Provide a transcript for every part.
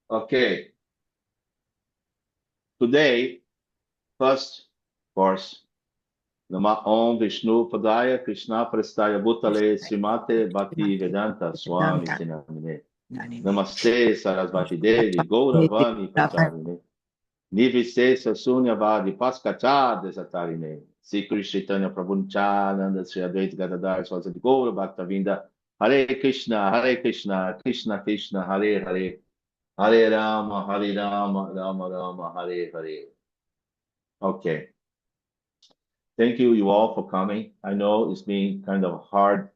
Okay, today, first course, Nama Om Vishnu Padaya Krishna Prastaya Bhutale Srimate Bhakti Vedanta Swami Tinamine. Namaste Sarasvati Devi Gauravani Pacharine. Nivise Sunyavadi Paskacha Desatarine. Sri Krishna Chaitanya Prabhu Nityananda Sri Advaita Gadadhar Swasati Gaura Bhaktavinda. Hare Krishna, Krishna Krishna, Hare Hare. Hare Rama, Rama Rama, Hare Hare. Okay. Thank you all for coming. I know it's been kind of hard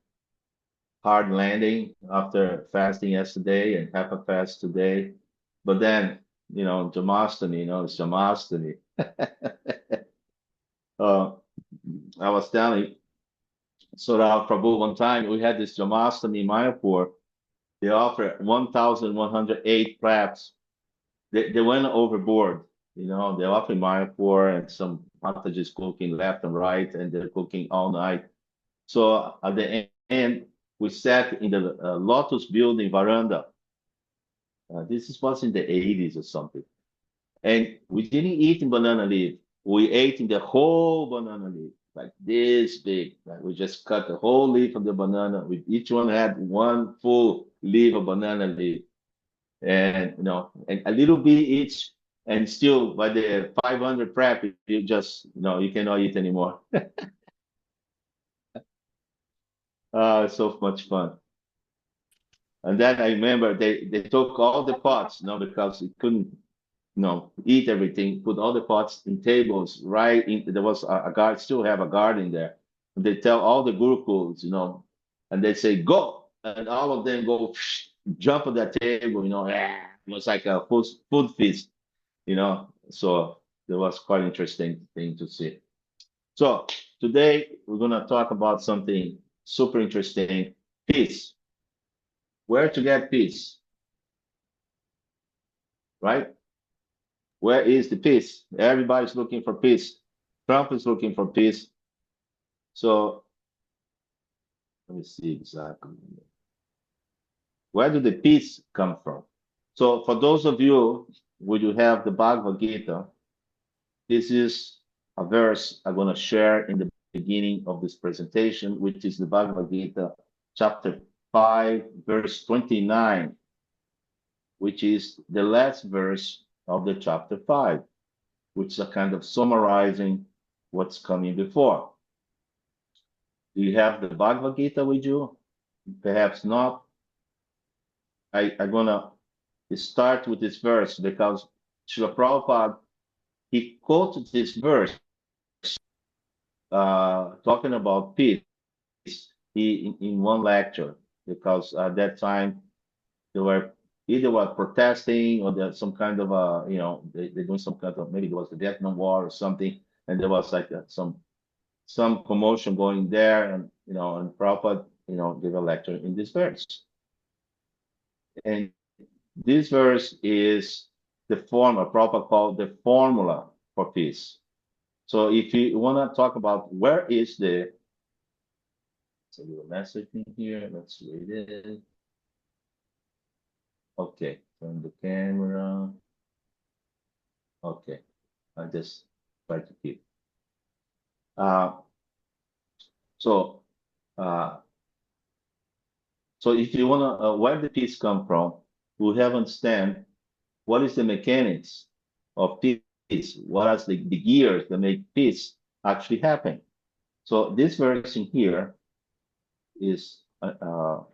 landing after fasting yesterday and half a fast today. But then, Jamastani, it's Jamastani. uh, I was telling Sora Prabhu one time, we had this Jamastani in Mayapur. They offered 1,108 crabs. They went overboard. They offer Mayapur and some Mataji's cooking left and right, and they're cooking all night. So at the end, we sat in the Lotus building veranda. Was in the 80s or something. And we didn't eat in banana leaf. We ate in the whole banana leaf, like this big. Like we just cut the whole leaf of the banana. Each one had one full leaf of banana leaf. And, and a little bit each. And still, by the 500 prep, you just, you cannot eat anymore. So much fun. And then I remember they took all the pots, because it couldn't, eat everything, put all the pots in tables right in. There was a guard, still have a garden there. And they tell all the gurukuls, and they say, go. And all of them go jump on that table, it was like a food feast, So it was quite interesting thing to see. So today we're going to talk about something super interesting, peace. Where to get peace, right? Where is the peace? Everybody's looking for peace. Trump is looking for peace. So let me see exactly. Where do the peace come from? So for those of you who do have the Bhagavad Gita, this is a verse I'm going to share in the beginning of this presentation, which is the Bhagavad Gita, chapter 5, verse 29, which is the last verse of the chapter 5, which is a kind of summarizing what's coming before. Do you have the Bhagavad Gita with you? Perhaps not. I'm going to start with this verse because Srila Prabhupada, he quoted this verse talking about peace in one lecture, because at that time they were either protesting or there's some kind of they're doing some kind of, maybe it was the Vietnam War or something, and there was like some commotion going there, and and Prabhupada gave a lecture in this verse, and this verse is the formula Prabhupada called the formula for peace. So if you want to talk about where is the, it's a little message in here. Let's read it. Okay, turn the camera. Okay, I just try to keep. So if you want to, where the peace come from, we have to understand what is the mechanics of peace. What are the gears that make peace actually happen? So this verse in here is to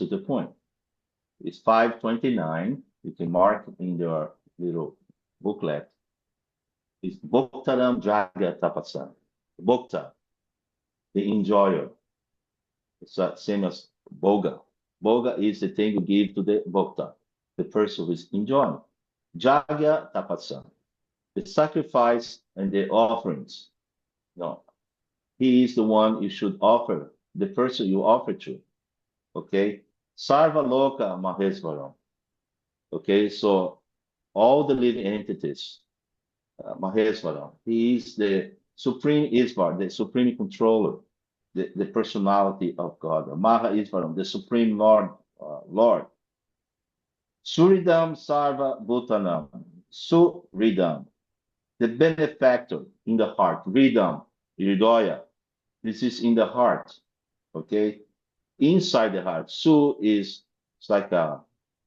the point. It's 529. You can mark in your little booklet. It's Bhoktaram Jaga Tapasa. Bhokta, the enjoyer. It's the same as Bhoga. Bhoga is the thing you give to the Bhokta, the person who is enjoying. Jagya Tapasa, the sacrifice and the offerings. No, he is the one you should offer, the person you offer to. Okay, Sarva Loka Mahesvaram. Okay, so all the living entities, Mahesvaram, he is the supreme Isvar, the supreme controller, the personality of God. Maha Isvaram, the supreme Lord, Lord. Suridam Sarva Bhutanam. Suridam, the benefactor in the heart. Ridam, Hridaya. This is in the heart. Okay? Inside the heart. Su is it's like a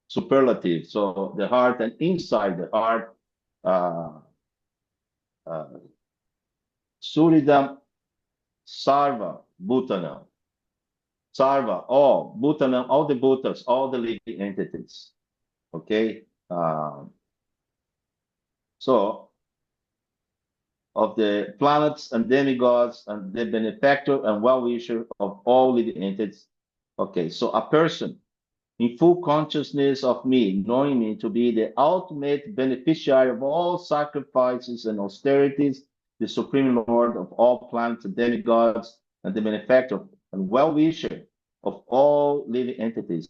superlative. So the heart and inside the heart, uh, Suridam Sarva Bhutanam. Sarva, all, Bhutanam, all the Bhutas, all the living entities. Okay? So, of the planets and demigods and the benefactor and well-wisher of all living entities. Okay, so a person in full consciousness of me, knowing me to be the ultimate beneficiary of all sacrifices and austerities, the supreme lord of all planets and demigods, and the benefactor and well-wisher of all living entities.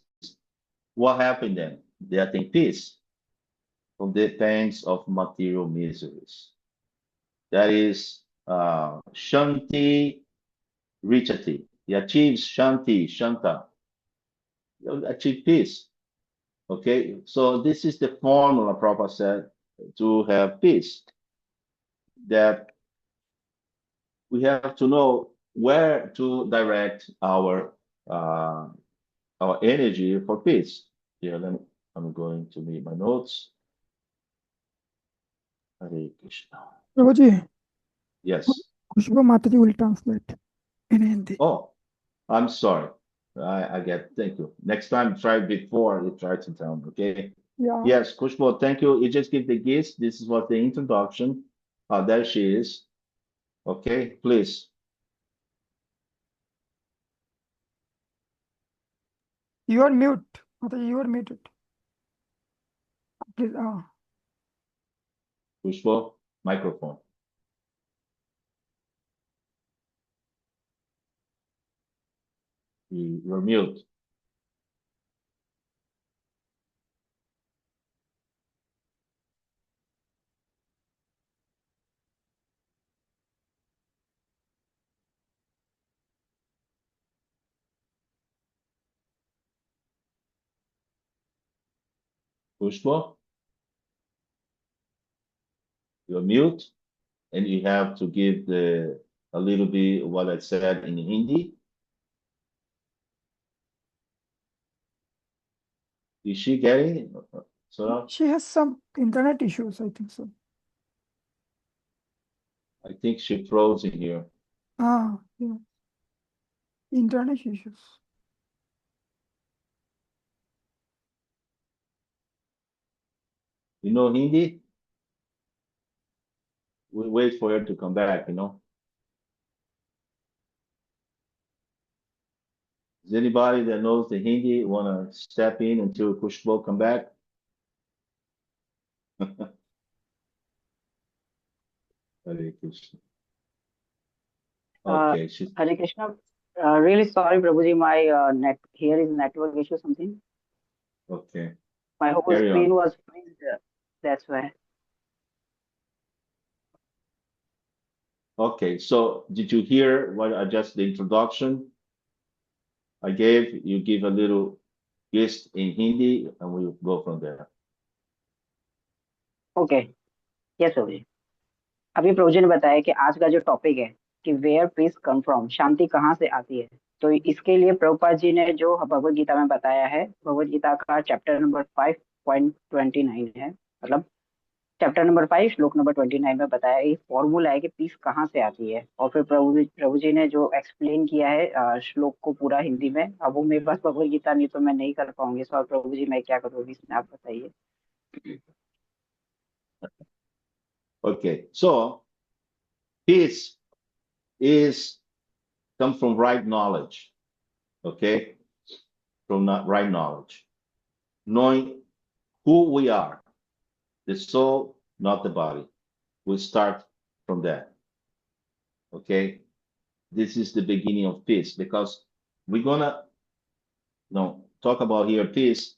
What happened then? They attain peace from the pangs of material miseries. That is Shanti Richati. He achieves Shanti, Shanta. He'll achieve peace. Okay, so this is the formula Prabhupada said to have peace. That we have to know where to direct our energy for peace. Here, I'm going to read my notes. Hare Krishna. Prabhuji, Yes. Khushbu Mataji will translate in Hindi. Oh, I'm sorry. I get, thank you. Next time, try before you try to tell me, okay? Yeah. Yes, Kushbo, thank you. You just give the gist. This is what the introduction. There she is. Okay, please. You are mute. Mataji, you are muted. Please, Kushbo, microphone. You're mute. Kushbo, you're mute, and you have to give a little bit what I said in Hindi. Is she getting it? So she has some internet issues, I think so. I think she froze in here. Yeah. Internet issues. You know Hindi? We wait for her to come back, you know? Is anybody that knows the Hindi want to step in until Kushbo come back? Hare Krishna. Okay, she's Hare Krishna. Really sorry, Prabhuji. My net here is network issue something. okay. My whole Carry screen on. was freezed. That's why. Okay, so did you hear what I just the introduction I gave? You give a little gist in Hindi and we'll go from there. Okay yes प्रभुजी अभी प्रभुजी ने बताया कि आज का जो topic है कि where piece come from, शांति कहाँ से आती है। तो इसके लिए प्रभुपाद जी ने जो भगवत गीता में बताया है, भगवत गीता का चैप्टर नंबर 5.29 है, मतलब चैप्टर नंबर 5 श्लोक नंबर 29 में बताया ये फॉर्मूला है कि पीस कहाँ से आती है। और फिर प्रभु जी ने जो एक्सप्लेन किया है श्लोक को पूरा हिंदी में, अब वो मेरे पास भगवत गीता नहीं तो मैं नहीं कर पाऊंगी। सो प्रभु जी मैं क्या करूँ इसमें, आप बताइए। Okay, so peace is come from right knowledge. Okay, from right knowledge, knowing who we are, the soul, not the body. We start from that. Okay, this is the beginning of peace because we're gonna talk about here peace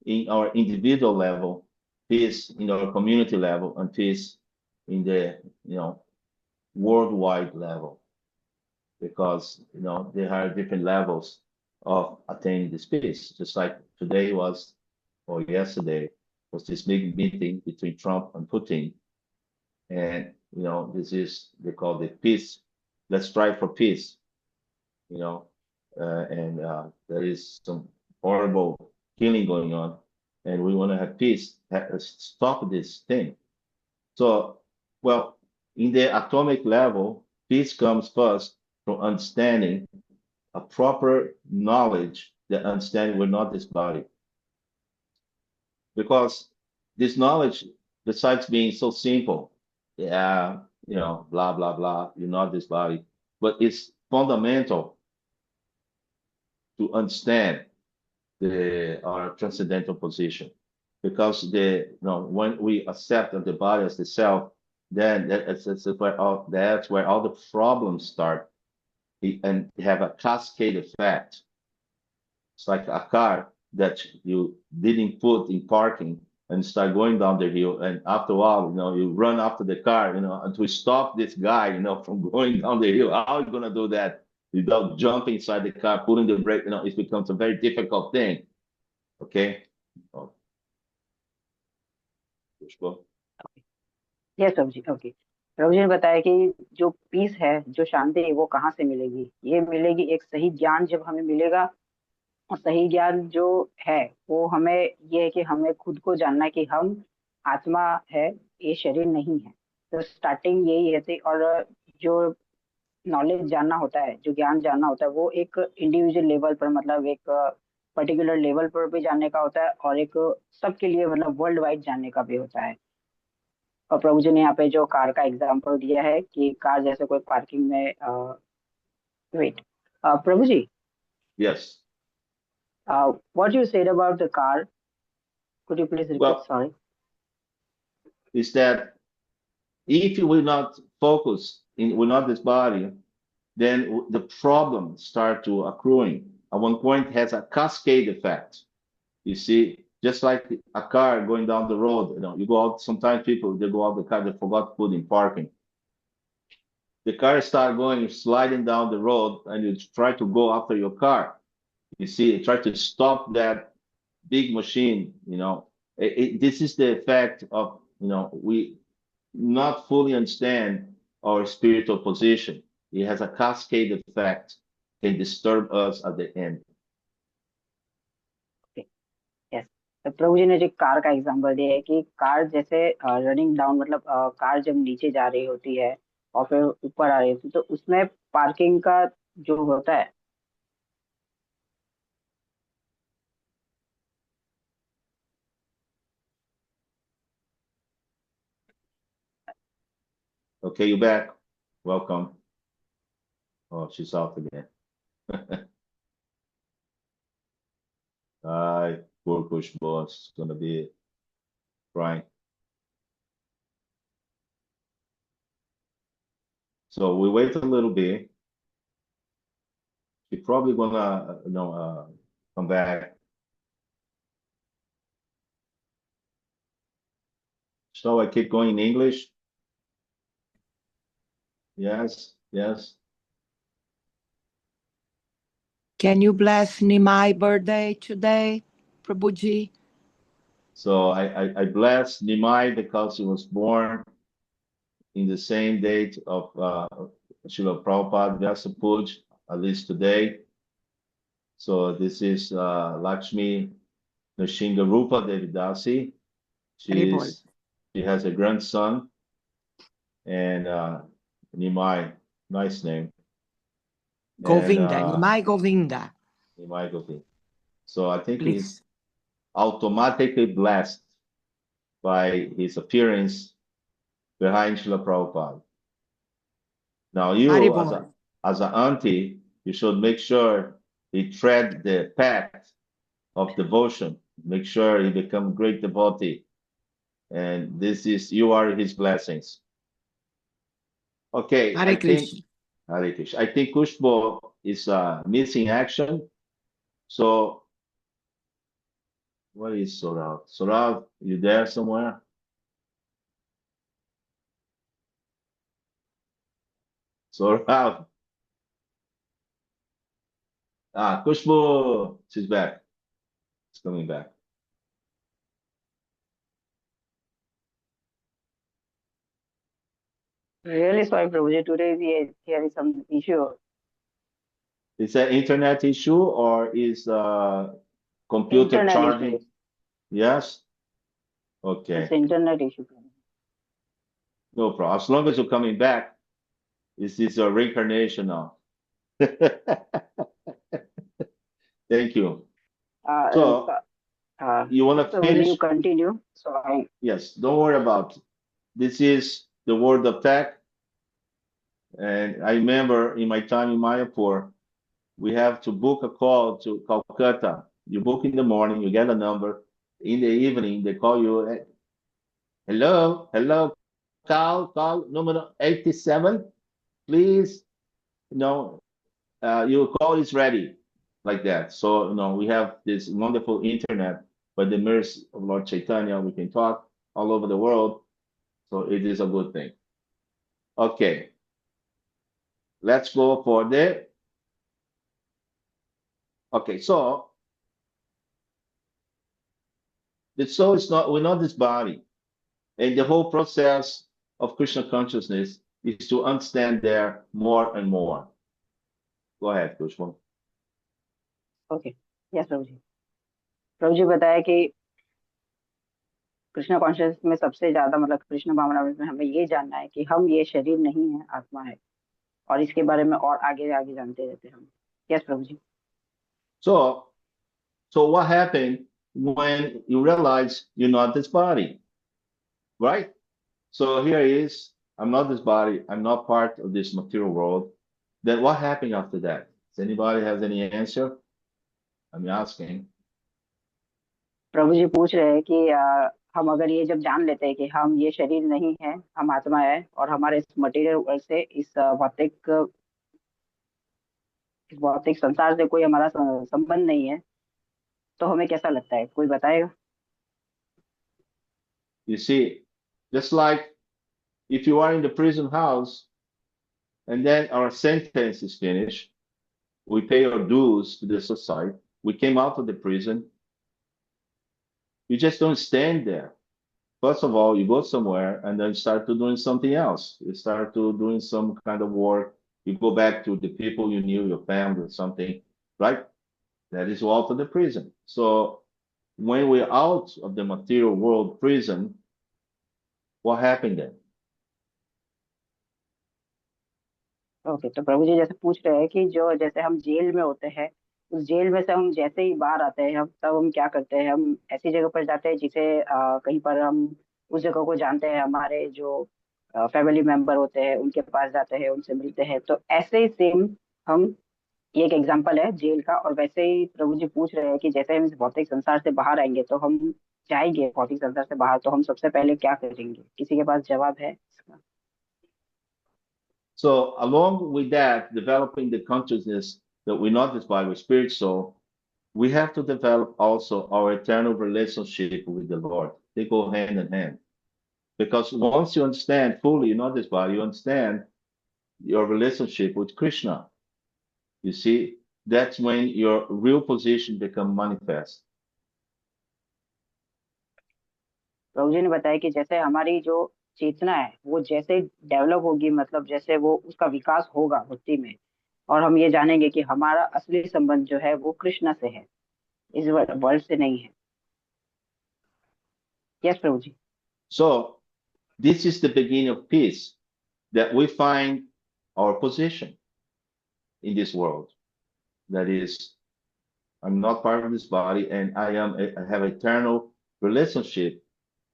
in our individual level, peace in our community level, and peace in the worldwide level, because there are different levels of attaining this peace. Just like today was or yesterday, was this big meeting between Trump and Putin. And, this is, they call it peace. Let's strive for peace, and there is some horrible killing going on, and we want to have peace, stop this thing. So, well, in the atomic level, peace comes first from understanding a proper knowledge that understanding we're not this body. Because this knowledge, besides being so simple, blah, blah, blah, you're not this body, but it's fundamental to understand our transcendental position. Because when we accept the body as the self, then that's where all the problems start, and have a cascade effect. It's like a car that you didn't put in parking and start going down the hill, and after a while, you run after the car, and to stop this guy, from going down the hill. How are you gonna do that without jumping inside the car, putting the brake? It becomes a very difficult thing. Okay. Oh. Yes Prabhu ji. Okay, Prabhu ji ने बताया कि जो piece है, जो शांति है, वो कहाँ से मिलेगी? ये मिलेगी एक सही ज्ञान जब हमें मिलेगा। और सही ज्ञान जो है वो हमें ये है कि हमें खुद को जानना है कि हम आत्मा है, ये शरीर नहीं है। तो स्टार्टिंग यही है। और जो नॉलेज जानना होता है, जो ज्ञान जानना होता है, वो एक इंडिविजुअल लेवल पर, मतलब एक पर्टिकुलर लेवल पर भी जानने का होता है, और एक सबके लिए, मतलब वर्ल्ड वाइड जानने का भी होता है। और प्रभु जी ने यहाँ पे जो कार का एग्जांपल दिया है कि कार जैसे कोई पार्किंग में wait. Prabhu ji, Yes. what you said about the car, could you please repeat? Well, Sorry. Is that if you will not focus we're not this body, then the problems start to accruing. At one point, it has a cascade effect. You see, just like a car going down the road, you go out. Sometimes people, they go out the car, they forgot to put in parking. The car start going, sliding down the road, and you try to go after your car. You see, you try to stop that big machine. This is the effect of we not fully understand our spiritual position. It has a cascade effect, can disturb us at the end. Yes. तो प्रभु जी ने जो car का example दिया है कि car जैसे running down, मतलब car जब नीचे जा रही होती है और फिर ऊपर आ रही होती है, तो उसमें पार्किंग का जो होता है। Okay, you back. Welcome. Oh, she's off again. Poor push boss. It's gonna be crying. So we wait a little bit. She's probably gonna, come back. So I keep going in English. Yes, yes. Can you bless Nimai birthday today, Prabhuji? So I bless Nimai because he was born in the same date of Srila Prabhupada Vyasa Puj, at least today. So this is Lakshmi Nrsinga Rupa Devidasi. She has a grandson, and Nimai, nice name. Govinda, Nimai Govinda. Nimai Govinda. So I think he's automatically blessed by his appearance behind Srila Prabhupada. Now you, as an auntie, you should make sure he tread the path of devotion. Make sure he become great devotee. And you are his blessings. Okay, Hare Krishna. Hare Krishna. I think Kushbo is missing action. So, where is Sorav? Sorav, you there somewhere? Sorav. Kushbo, she's back. It's coming back. Really sorry, Prabhuji. Today here is some issue. Is that internet issue or is computer Internet charging? issue. Yes? Okay, It's internet issue. no problem. As long as you're coming back, this is a reincarnation now. Thank you. So, you want to Prabhuji, you finish? continue. So I Yes, don't worry about it. This is the word of tech. And I remember in my time in Mayapur, we have to book a call to Calcutta. You book in the morning, you get a number. In the evening, they call you. Hello, call number 87. Please, your call is ready, like that. So, we have this wonderful internet. By the mercy of Lord Chaitanya, we can talk all over the world. So it is a good thing. Okay, let's go for the. Okay, so the soul is not, we're not this body. And the whole process of Krishna consciousness is to understand there more and more. Go ahead, Kushma. Okay yes Prabhu ji बताया कि Krishna conscious में सबसे ज्यादा मतलब कृष्ण भावनामृत में हमें ये जानना है कि हम ये शरीर नहीं है, आत्मा है, और इसके बारे में और आगे आगे जानते रहते हैं हम. Yes Prabhu ji. So what happened when you realize you're not this body, right? So here is, I'm not this body, I'm not part of this material world. Then what happened after that? Does anybody have any answer? I'm asking. प्रभु जी पूछ रहे हैं कि हम अगर ये जब जान लेते हैं कि हम ये शरीर नहीं है, हम आत्मा है, और हमारे इस मटेरियल वर्ल्ड से, इस भौतिक संसार से कोई हमारा संबंध नहीं है, तो हमें कैसा लगता है? कोई बताएगा? You see, just like if you are in the prison house and then our sentence is finished, we pay our dues to the society, we came out of the prison, you just don't stand there. First of all, you go somewhere and then start to doing something else. You start to doing some kind of work. You go back to the people you knew, your family, or something, right? That is out of the prison. So when we're out of the material world prison, what happened then? Okay, तो प्रभु जी जैसे पूछ रहे हैं कि जो जैसे हम jail में होते हैं, उस जेल में से हम जैसे ही बाहर आते हैं, हम तब हम क्या करते हैं? हम ऐसी जगह पर जाते हैं जिसे कहीं पर हम उस जगह को जानते हैं, हमारे जो फैमिली मेंबर होते हैं उनके पास जाते हैं, उनसे मिलते हैं. तो ऐसे ही सेम हम, ये एक एग्जांपल है जेल का, और वैसे ही प्रभु जी पूछ रहे हैं कि जैसे हम इस भौतिक संसार से बाहर आएंगे, तो हम जाएंगे भौतिक संसार से बाहर, तो हम सबसे पहले क्या करेंगे? किसी के पास जवाब है इसका? So along with that, developing the consciousness that we're not this body, we're spirit soul, we have to develop also our eternal relationship with the Lord. They go hand in hand. Because once you understand fully, you're not this body, you understand your relationship with Krishna. You see, that's when your real position becomes manifest. प्रभु जी ने बताया कि जैसे हमारी जो चेतना है वो जैसे develop होगी, मतलब जैसे वो उसका विकास होगा भक्ति में, और हम ये जानेंगे कि हमारा असली संबंध जो है वो कृष्ण से है, इस वर्ल्ड से नहीं है. Yes Prabhu ji. So this is the beginning of peace, that we find our position in this world. That is, I'm not part of this body, and I have eternal relationship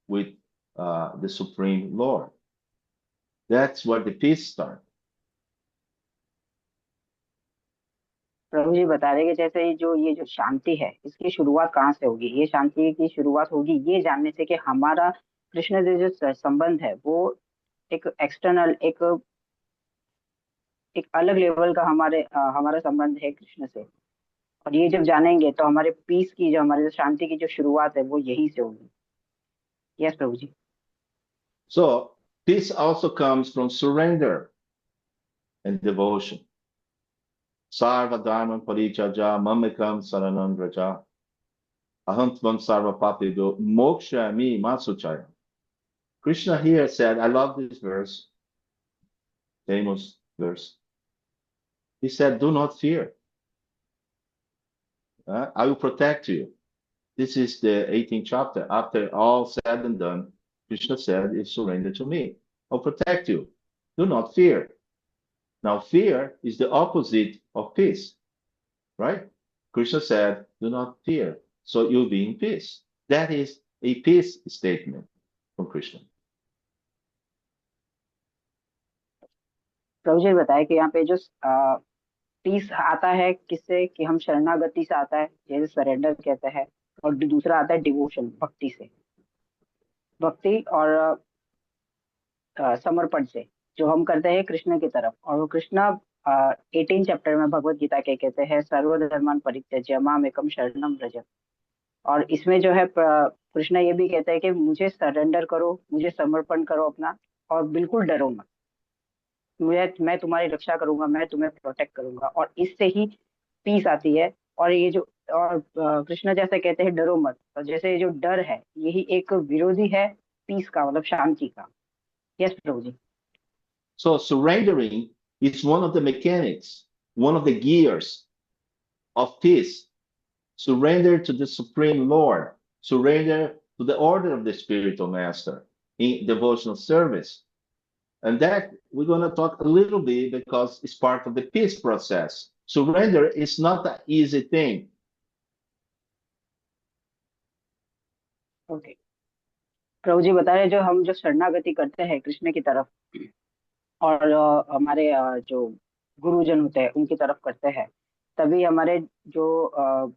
with the Supreme Lord. That's where the peace starts. प्रभु जी बता रहे कि जैसे ये जो शांति है, इसकी शुरुआत कहाँ से होगी? ये शांति की शुरुआत होगी ये जानने से कि हमारा कृष्ण से जो संबंध है वो एक एक्सटर्नल, एक अलग लेवल का हमारा संबंध है कृष्ण से. और ये जब जानेंगे तो हमारे पीस की, जो हमारे शांति की जो शुरुआत है वो यहीं से होगी. Yes Prabhu ji. So peace also comes from surrender and devotion. Sarva dharma parichaja mamekam saranam raja aham tvam sarva papido moksha mi masuchaya. Krishna here said, I love this verse. famous verse. He said, do not fear. I will protect you. This is the 18th chapter. After all said and done, Krishna said, "If surrender to me, I'll protect you. Do not fear." Now, fear is the opposite of peace, right? Krishna said, "Do not fear." So you'll be in peace. That is a peace statement from Krishna. प्रभु जी बताया कि यहाँ पे जो piece आता है किससे, कि हम शरणागति से आता है, जैसे सरेंडर कहते हैं, और दूसरा आता है डिवोशन, भक्ति से, भक्ति और समर्पण से, जो हम करते हैं कृष्ण की तरफ। और वो कृष्ण 18 चैप्टर में भगवत गीता के कहते हैं, सर्वधर्मान परित्यज्य माम एकम शरणम व्रज। और इसमें जो है कृष्ण ये भी कहते हैं कि मुझे सरेंडर करो, मुझे समर्पण करो अपना, और बिल्कुल डरो मत, मैं तुम्हारी रक्षा करूंगा, मैं तुम्हें प्रोटेक्ट करूंगा। और इससे ही पीस आती है। और ये जो और कृष्ण जैसे कहते हैं डरो मत, और जैसे जो डर है यही एक विरोधी है पीस का, मतलब शांति का। Yes Prabhu ji. So surrendering is one of the mechanics, one of the gears of peace. Surrender to the Supreme Lord. Surrender to the order of the spiritual master in devotional service. And that we're going to talk a little bit because it's part of the peace process. Surrender is not an easy thing. Okay, Prabhu ji बता रहे, जो हम जो शरणागति करते हैं कृष्ण की तरफ, और हमारे जो गुरुजन होते हैं उनकी तरफ करते हैं, तभी हमारे जो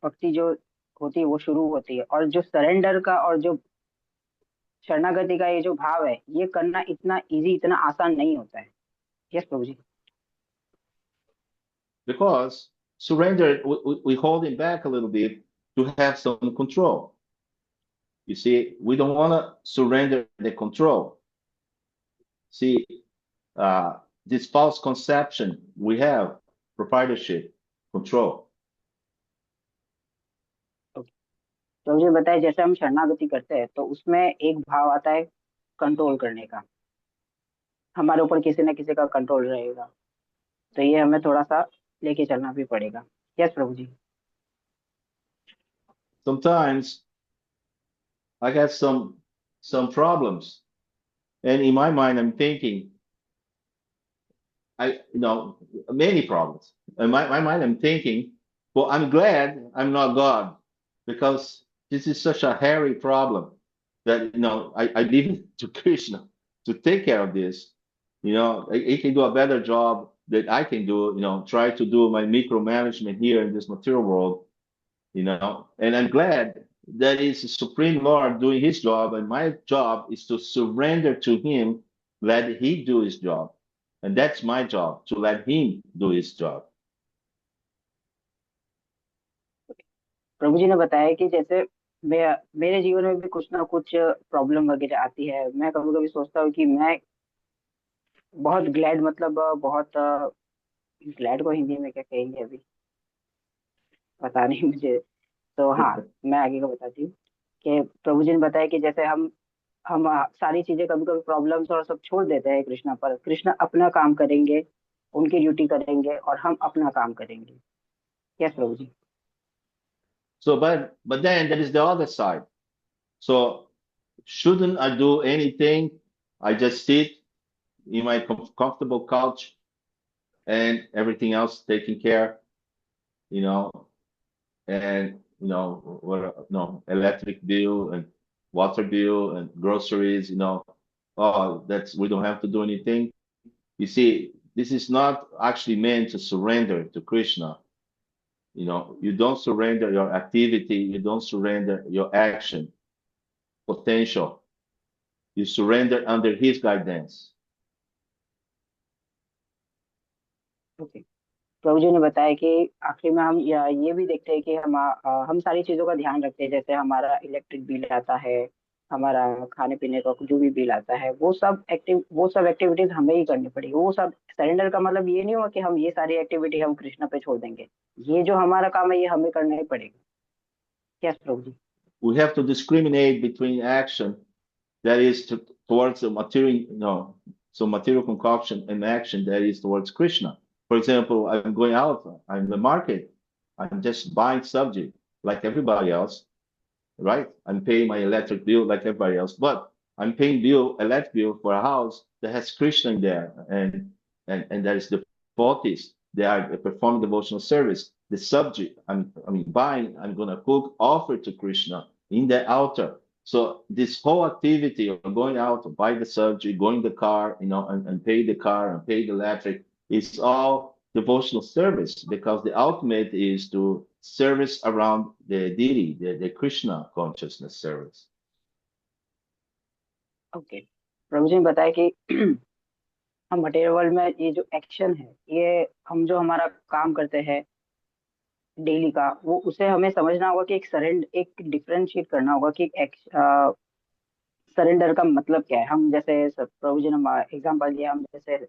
भक्ति जो होती है वो शुरू होती है। और जो सरेंडर का और जो शरणागति का ये जो भाव है, ये करना इतना इजी, इतना आसान नहीं होता है। Yes Prabhu ji. Because surrender, we hold him back a little bit to have some control. You see, we don't want to surrender the control. See, this false conception we have, proprietorship, control. तो मुझे बताया, जैसे हम शरणागति करते हैं तो उसमें एक भाव आता है कंट्रोल करने का, हमारे ऊपर किसी न किसी का कंट्रोल रहेगा, तो ये हमें थोड़ा सा लेके चलना भी पड़ेगा। Yes Prabhu ji. Sometimes I got some problems, and in my mind I'm thinking, many problems. In my mind I'm thinking, well, I'm glad I'm not God, because this is such a hairy problem that I leave it to Krishna to take care of this. He can do a better job that I can do. Try to do my micromanagement here in this material world. And I'm glad that is the Supreme Lord doing his job, and my job is to surrender to him, let he do his job. And that's my job, to let him do his job. प्रभु जी ने बताया कि जैसे मेरे जीवन में भी कुछ ना कुछ प्रॉब्लम वगैरह आती है, मैं कभी कभी सोचता हूँ कि मैं बहुत ग्लैड, मतलब बहुत ग्लैड को हिंदी में क्या कहेंगे अभी पता नहीं मुझे, तो हाँ मैं आगे का बताती हूँ कि प्रभु जी ने बताया कि जैसे हम सारी चीजें, कभी कभी प्रॉब्लम्स और सब छोड़ देते हैं कृष्णा पर, कृष्णा अपना काम करेंगे, उनकी ड्यूटी करेंगे, और हम अपना काम करेंगे। Yes Prabhu ji. So, but then there is the other side. So, shouldn't I do anything? I just sit in my comfortable couch and everything else taken care, and electric bill and water bill and groceries, we don't have to do anything. You see, this is not actually meant to surrender to Krishna. You don't surrender your activity, you don't surrender your action potential. You surrender under his guidance. Okay, Prabhu ji ने बताया कि आखिर में हम ये भी देखते हैं कि हम सारी चीजों का ध्यान रखते हैं, जैसे हमारा इलेक्ट्रिक बिल आता है, हमारा खाने पीने का जो भी बिल आता है, वो सब एक्टिविटीज हमें ही करनी पड़ेगी। वो सब सरेंडर का मतलब ये नहीं हुआ कि हम ये सारी एक्टिविटी हम कृष्ण पे छोड़ देंगे, ये जो हमारा काम है ये हमें करना ही पड़ेगा। Yes Prabhu ji. We have to discriminate between action that is towards the material, So material concoction and action that is towards Krishna. For example, I'm going out, I'm in the market, I'm just buying subject like everybody else, right? I'm paying my electric bill like everybody else, but I'm paying electric bill for a house that has Krishna in there, and that is the devotees. They are performing devotional service. The subject I'm buying, I'm gonna cook, offer to Krishna in the altar. So this whole activity of going out to buy the subject, going in the car, and pay the car and pay the electric, it's all devotional service, because the ultimate is to service around the deity, the Krishna consciousness service. Okay, Prabhu ji ने बताया कि हम material world में ये जो action है, ये हम जो हमारा काम करते हैं डेली का, वो उसे हमें समझना होगा कि एक डिफरेंशिएट करना होगा कि सरेंडर का मतलब क्या है। हम जैसे प्रभु जी ने एग्जांपल दिया, हम जैसे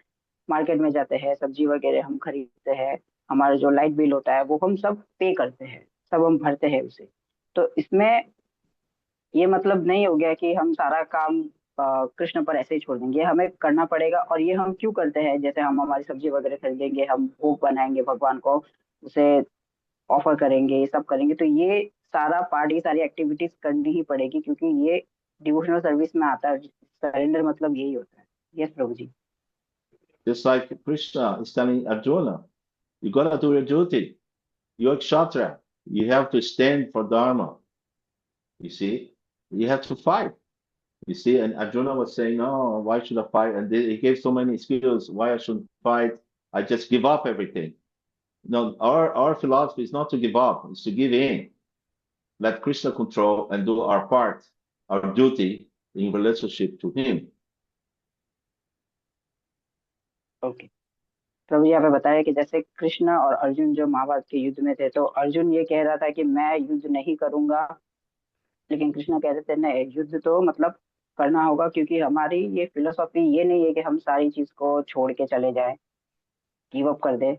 मार्केट में जाते हैं, सब्जी वगैरह हम खरीदते हैं, हमारा जो लाइट बिल होता है वो हम सब पे करते हैं, सब हम भरते हैं उसे। तो इसमें ये मतलब नहीं हो गया कि हम सारा काम कृष्ण पर ऐसे ही छोड़ देंगे, हमें करना पड़ेगा। और ये हम क्यों करते हैं, जैसे हम हमारी सब्जी वगैरह खरीदेंगे, हम भोग बनाएंगे भगवान को, उसे ऑफर करेंगे, ये सब करेंगे, तो ये सारा पार्ट, ये सारी एक्टिविटीज करनी ही पड़ेगी, क्योंकि ये डिवोशनल सर्विस में आता है। सरेंडर मतलब यही होता है। Yes Prabhu ji. Just like Krishna is telling Arjuna, you gotta do your duty. You're a kshatriya. You have to stand for dharma. You see, you have to fight. You see, and Arjuna was saying, "No, why should I fight?" And he gave so many excuses why I shouldn't fight. I just give up everything. No, our philosophy is not to give up; it's to give in. Let Krishna control and do our part, our duty in relationship to Him. Okay, Prabhu ji यहाँ पे बताया कि जैसे कृष्ण और अर्जुन जो महाभारत के युद्ध में थे, तो अर्जुन ये कह रहा था कि मैं युद्ध नहीं करूंगा, लेकिन कृष्ण कह रहे थे नहीं, युद्ध तो मतलब करना होगा, क्योंकि हमारी ये फिलोसॉफी ये नहीं है कि हम सारी चीज को छोड़ के चले जाएं, गिव अप कर दे।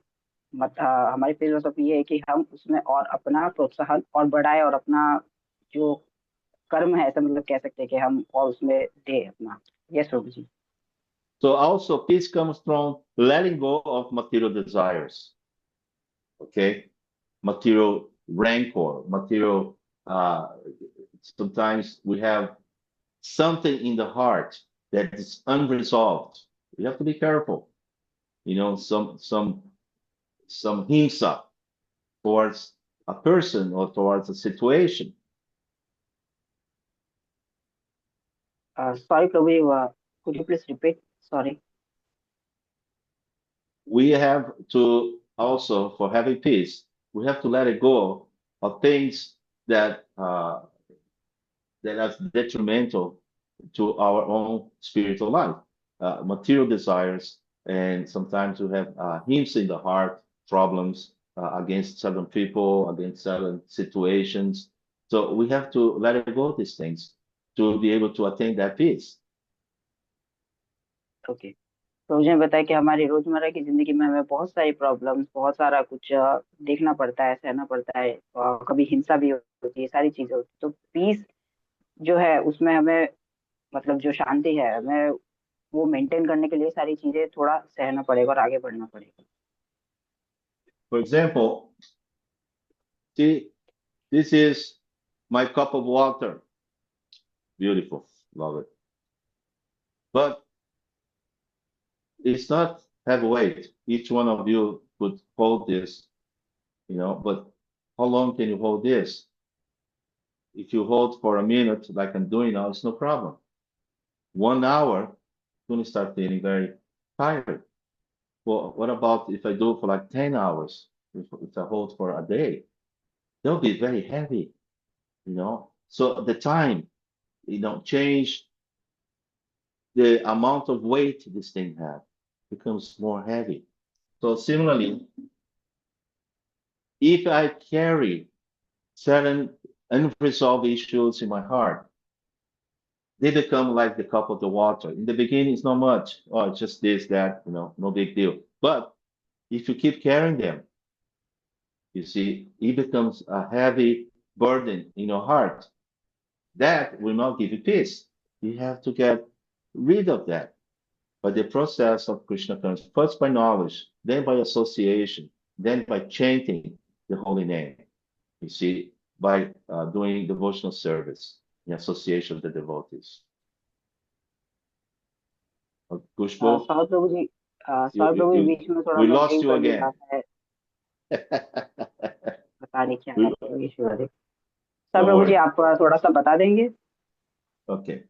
हमारी फिलोसॉफी ये है कि हम उसमें और अपना प्रोत्साहन और बढ़ाए, और अपना जो कर्म है, ऐसा मतलब कह सकते हैं कि हम और उसमें दे अपना। Yes Prabhu ji. So also peace comes from letting go of material desires. Okay, material rancor, material. Sometimes we have something in the heart that is unresolved. We have to be careful. Some himsa towards a person or towards a situation. Sorry Prabhu ji, could you please repeat? Sorry. We have to also, for having peace, we have to let it go of things that are detrimental to our own spiritual life, material desires, and sometimes we have hymns in the heart, problems against certain people, against certain situations. So we have to let it go of these things to be able to attain that peace. Okay. तो मुझे बताया कि हमारी रोजमर्रा की जिंदगी में हमें बहुत सारी प्रॉब्लम्स, बहुत सारा कुछ देखना पड़ता है, सहना पड़ता है, और कभी हिंसा भी होती है, सारी चीजें होती है। तो पीस जो है उसमें हमें मतलब जो शांति है, हमें वो मेंटेन करने के लिए सारी चीजें थोड़ा सहना पड़ेगा और आगे बढ़ना पड़ेगा। For example, see, this is my cup of water. Beautiful, love it. But it's not have weight. Each one of you could hold this, but how long can you hold this? If you hold for a minute, like I'm doing now, it's no problem. 1 hour, you're going to start feeling very tired. Well, what about if I do it for like 10 hours? If I hold for a day, they'll be very heavy, So the time, change the amount of weight this thing has becomes more heavy. So similarly, if I carry certain unresolved issues in my heart, they become like the cup of the water. In the beginning, it's not much. Oh, it's just this, that, no big deal. But if you keep carrying them, you see, it becomes a heavy burden in your heart. That will not give you peace. You have to get rid of that. But the process of Krishna comes first by knowledge, then by association, then by chanting the holy name. You see, by doing devotional service in association with the devotees. Kushbu, Saurabh प्रभु जी सौरभ प्रभु जी बीच में थोड़ा we सा lost drink you करने again. जाता है, पता नहीं क्या network issue है। Saurabh Don't Prabhu ji worry. आप थोड़ा सा बता देंगे? Okay.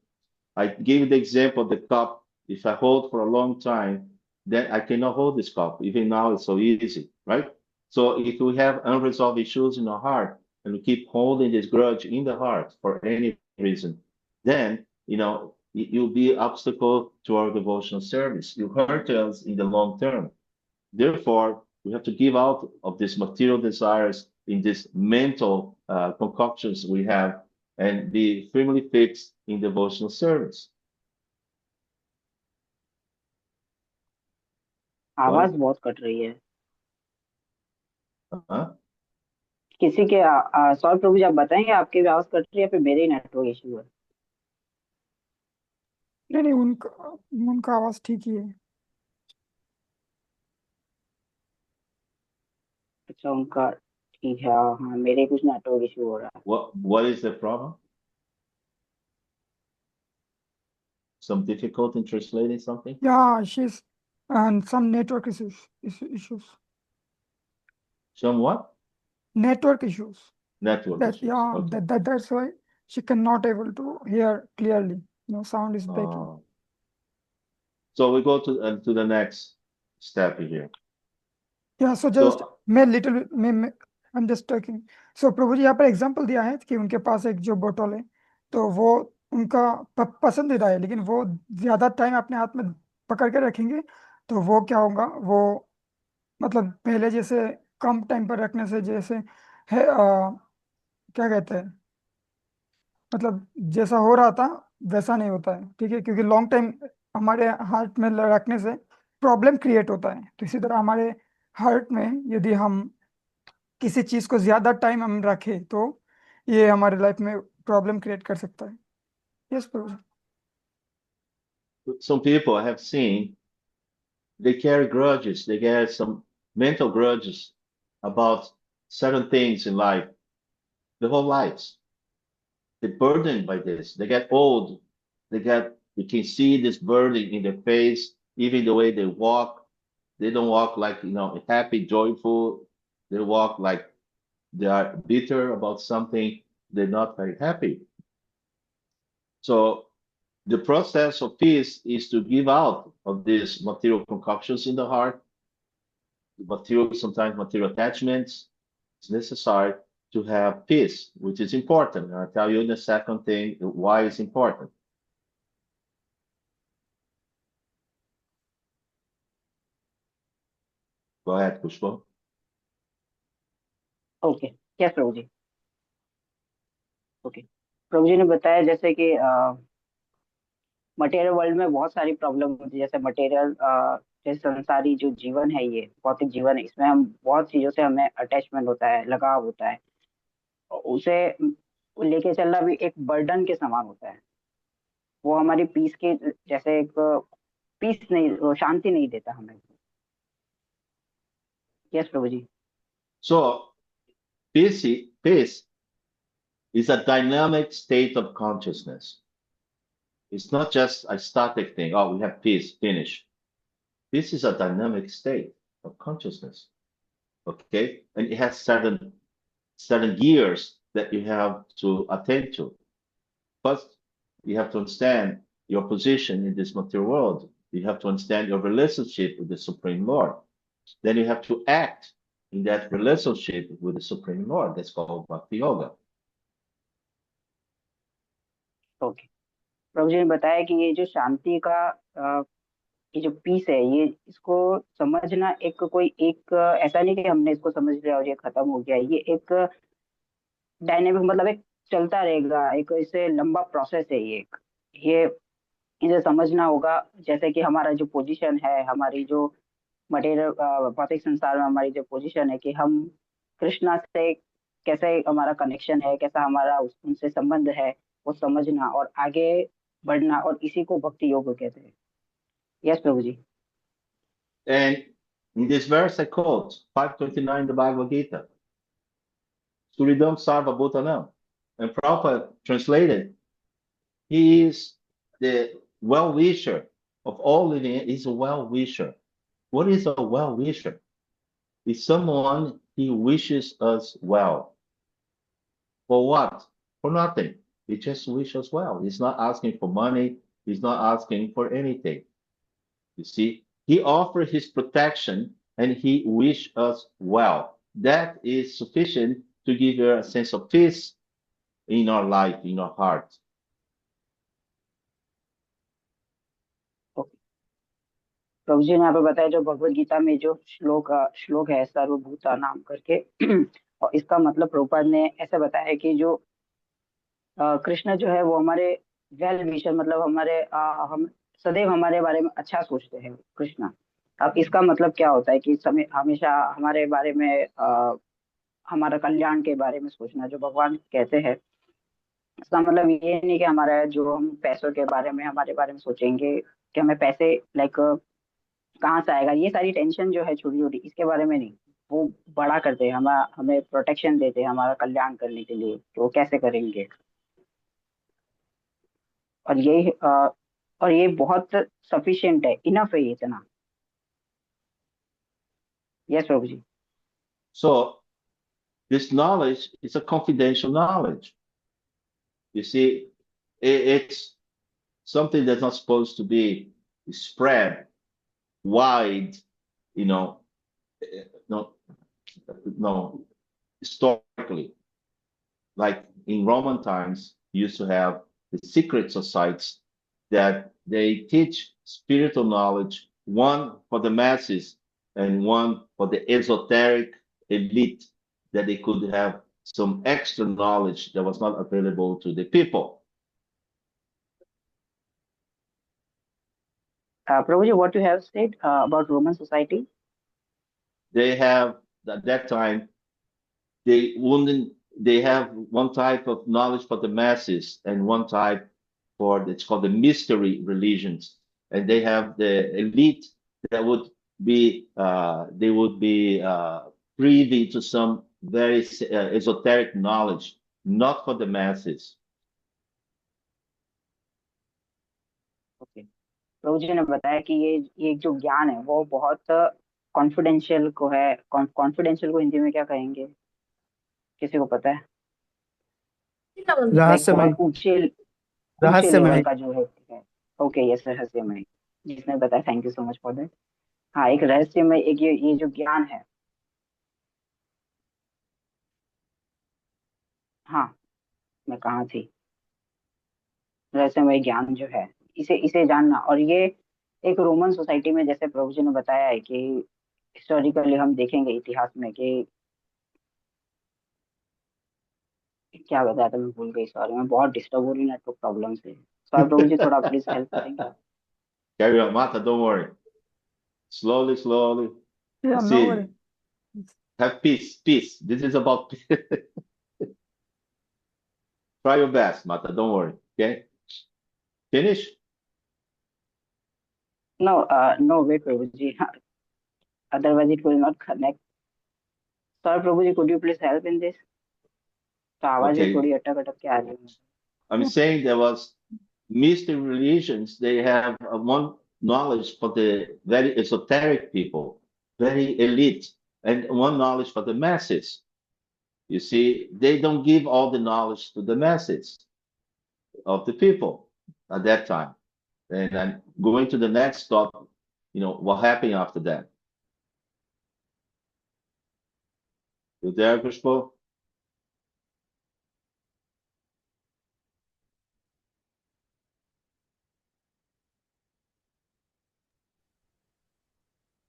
I give the example of the cup. If I hold for a long time, then I cannot hold this cup. Even now, it's so easy, right? So if we have unresolved issues in our heart and we keep holding this grudge in the heart for any reason, then, you'll be an obstacle to our devotional service. You hurt us in the long term. Therefore, we have to give out of these material desires in these mental concoctions we have and be firmly fixed in devotional service. आवाज बहुत cut रही है Huh? किसी के। सौरभ प्रभु जी आप बताएंगे आपकी भी आवाज कट रही है या फिर मेरे ही नेटवर्क इशू है? नहीं, उनका आवाज ठीक ही है। अच्छा, उनका ठीक है। हाँ, मेरे कुछ नेटवर्क इशू हो रहा है। What is the problem? Some difficulty in translating something? Yeah, she's and some network issues. Some what? Network issues. Network issues. Yeah, Okay. that's why she cannot able to hear clearly. Sound is breaking. So we go to the next step here. Yeah, so just I'm just talking. So प्रभु जी यहाँ पर example दिया है कि उनके पास एक जो बोतल है तो वो उनका पसंदीदा है, लेकिन वो ज्यादा टाइम अपने हाथ में पकड़ के रखेंगे तो वो क्या होगा, वो मतलब पहले जैसे कम टाइम पर रखने से जैसे है क्या कहते हैं, मतलब जैसा हो रहा था वैसा नहीं होता है, ठीक है, क्योंकि लॉन्ग टाइम हमारे हार्ट में रखने से प्रॉब्लम क्रिएट होता है। तो इसी तरह हमारे हार्ट में यदि हम किसी चीज को ज्यादा टाइम हम रखें तो ये हमारे लाइफ में प्रॉब्लम क्रिएट कर सकता है। Yes Prabhu. Some people I have seen, they carry grudges. They carry some mental grudges about certain things in life, their whole lives. They're burdened by this. They get old. You can see this burden in their face, even the way they walk. They don't walk like, happy, joyful. They walk like they are bitter about something. They're not very happy. So the process of peace is to give out of these material concoctions in the heart, sometimes material attachments. It's necessary to have peace, which is important. I'll tell you in the second thing why it's important. Go ahead, Pushpa. Okay, yes Prabhu ji. Okay, Prabhu ji ने बताया जैसे कि material world में बहुत सारी problem होती है, जैसे मटेरियल जैसे संसारी जो जीवन है, ये भौतिक जीवन है, इसमें हम बहुत चीजों से हमें अटैचमेंट होता है, लगाव होता है, उसे लेके चलना भी एक बर्डन के समान होता है। वो हमारी पीस के जैसे एक पीस नहीं, शांति नहीं देता हमें। Yes Prabhu ji. So peace is a dynamic state of consciousness. It's not just a static thing. Oh, we have peace, finish. This is a dynamic state of consciousness. Okay? And it has certain gears that you have to attend to. First, you have to understand your position in this material world. You have to understand your relationship with the Supreme Lord. Then you have to act in that relationship with the Supreme Lord. That's called Bhakti Yoga. Okay, Prabhu ji ने बताया कि ये जो शांति का ये जो piece है, ये इसको समझना एक ऐसा नहीं कि हमने इसको समझ लिया और ये खत्म हो गया। ये एक डायनेमिक, मतलब एक चलता रहेगा, एक इससे लंबा प्रोसेस है। ये इसे समझना होगा। जैसे कि हमारा जो पोजीशन है, हमारी जो मटेरियल भौतिक संसार में हमारी जो पोजीशन है, कि हम कृष्णा से कैसे हमारा कनेक्शन है, कैसा हमारा उनसे संबंध है, वो समझना और आगे बढ़ना, और इसी को भक्ति योग कहते हैं। Yes, Prabhuji. And in this verse I quote 529 the Bhagavad Gita. Suridam Sarva Bhutanam. And Prabhupada translated, he is the well-wisher of all living. He's a well-wisher. What is a well-wisher? It's someone he wishes us well. For what? For nothing. He just wishes us well. He's not asking for money. He's not asking for anything. You see, he offers his protection and he wishes us well. That is sufficient to give you a sense of peace in our life, in our heart. प्रभु जी ने यहाँ पे बताया जो भगवत गीता में जो श्लोक है सर्वभूता नाम करके और इसका मतलब प्रभुपाद ने ऐसा बताया है कि जो कृष्ण जो है वो हमारे वेल विशर मतलब हम सदैव हमारे बारे में अच्छा सोचते हैं कृष्ण। अब इसका मतलब क्या होता है कि समय हमेशा हमारे बारे में हमारा कल्याण के बारे में सोचना जो भगवान कहते हैं। इसका मतलब ये नहीं कि हमारा जो हम पैसों के बारे में हमारे बारे में सोचेंगे कि हमें पैसे लाइक कहाँ से आएगा, ये सारी टेंशन जो है छोटी छोटी इसके बारे में नहीं, वो बड़ा करते हैं हमें प्रोटेक्शन देते हैं हमारा कल्याण करने के लिए कि वो कैसे करेंगे। और ये बहुत सफिशिएंट है, इनफ है इतना। Yes Prabhu ji. So this knowledge is a confidential knowledge. You see, it's something that's not supposed to be spread wide, no, historically. Like in Roman times, you used to have the secret societies that they teach spiritual knowledge, one for the masses and one for the esoteric elite, that they could have some extra knowledge that was not available to the people. Prabhuji, what you have said about Roman society? They have, at that time, they have one type of knowledge for the masses and one type for, it's called the mystery religions. And they have the elite that would be, they would be privy to some very esoteric knowledge, not for the masses. Okay. प्रभु जी ने बताया कि ये जो ज्ञान है वो बहुत confidential को है। कॉन्फिडेंशियल को हिंदी में क्या कहेंगे, किसी को पता है? रहस्यमय। ऊंचे लेवल का जो है। ओके यस, रहस्यमय। जिसने बताया, thank you so much for that. हाँ, एक रहस्यमय, एक ये जो ज्ञान है, हाँ मैं कहाँ थी, रहस्यमय ज्ञान जो है इसे जानना। और ये एक रोमन सोसाइटी में, जैसे प्रभु जी ने बताया है कि हिस्टोरिकली हम देखेंगे इतिहास में कि क्या बताया था, मैं भूल गई, सॉरी, मैं बहुत डिस्टर्ब हो रही नेटवर्क प्रॉब्लम से। सॉरी प्रभु जी, थोड़ा प्लीज हेल्प करेंगे? Carry on, Martha, don't worry. Slowly. Yeah, no See, worry. have peace. This is about peace. Try your best, Martha, don't worry, okay? Finish? No, wait, Prabhuji. Otherwise, it will not connect. Sorry, Prabhuji, could you please help in this? तो आवाज Okay. थोड़ी अटक के आ रही है। I'm saying there was mystery religions. They have one knowledge for the very esoteric people, very elite, and one knowledge for the masses. You see, they don't give all the knowledge to the masses of the people at that time. And I'm going to the next stop, what happened after that. You there, Pushpo?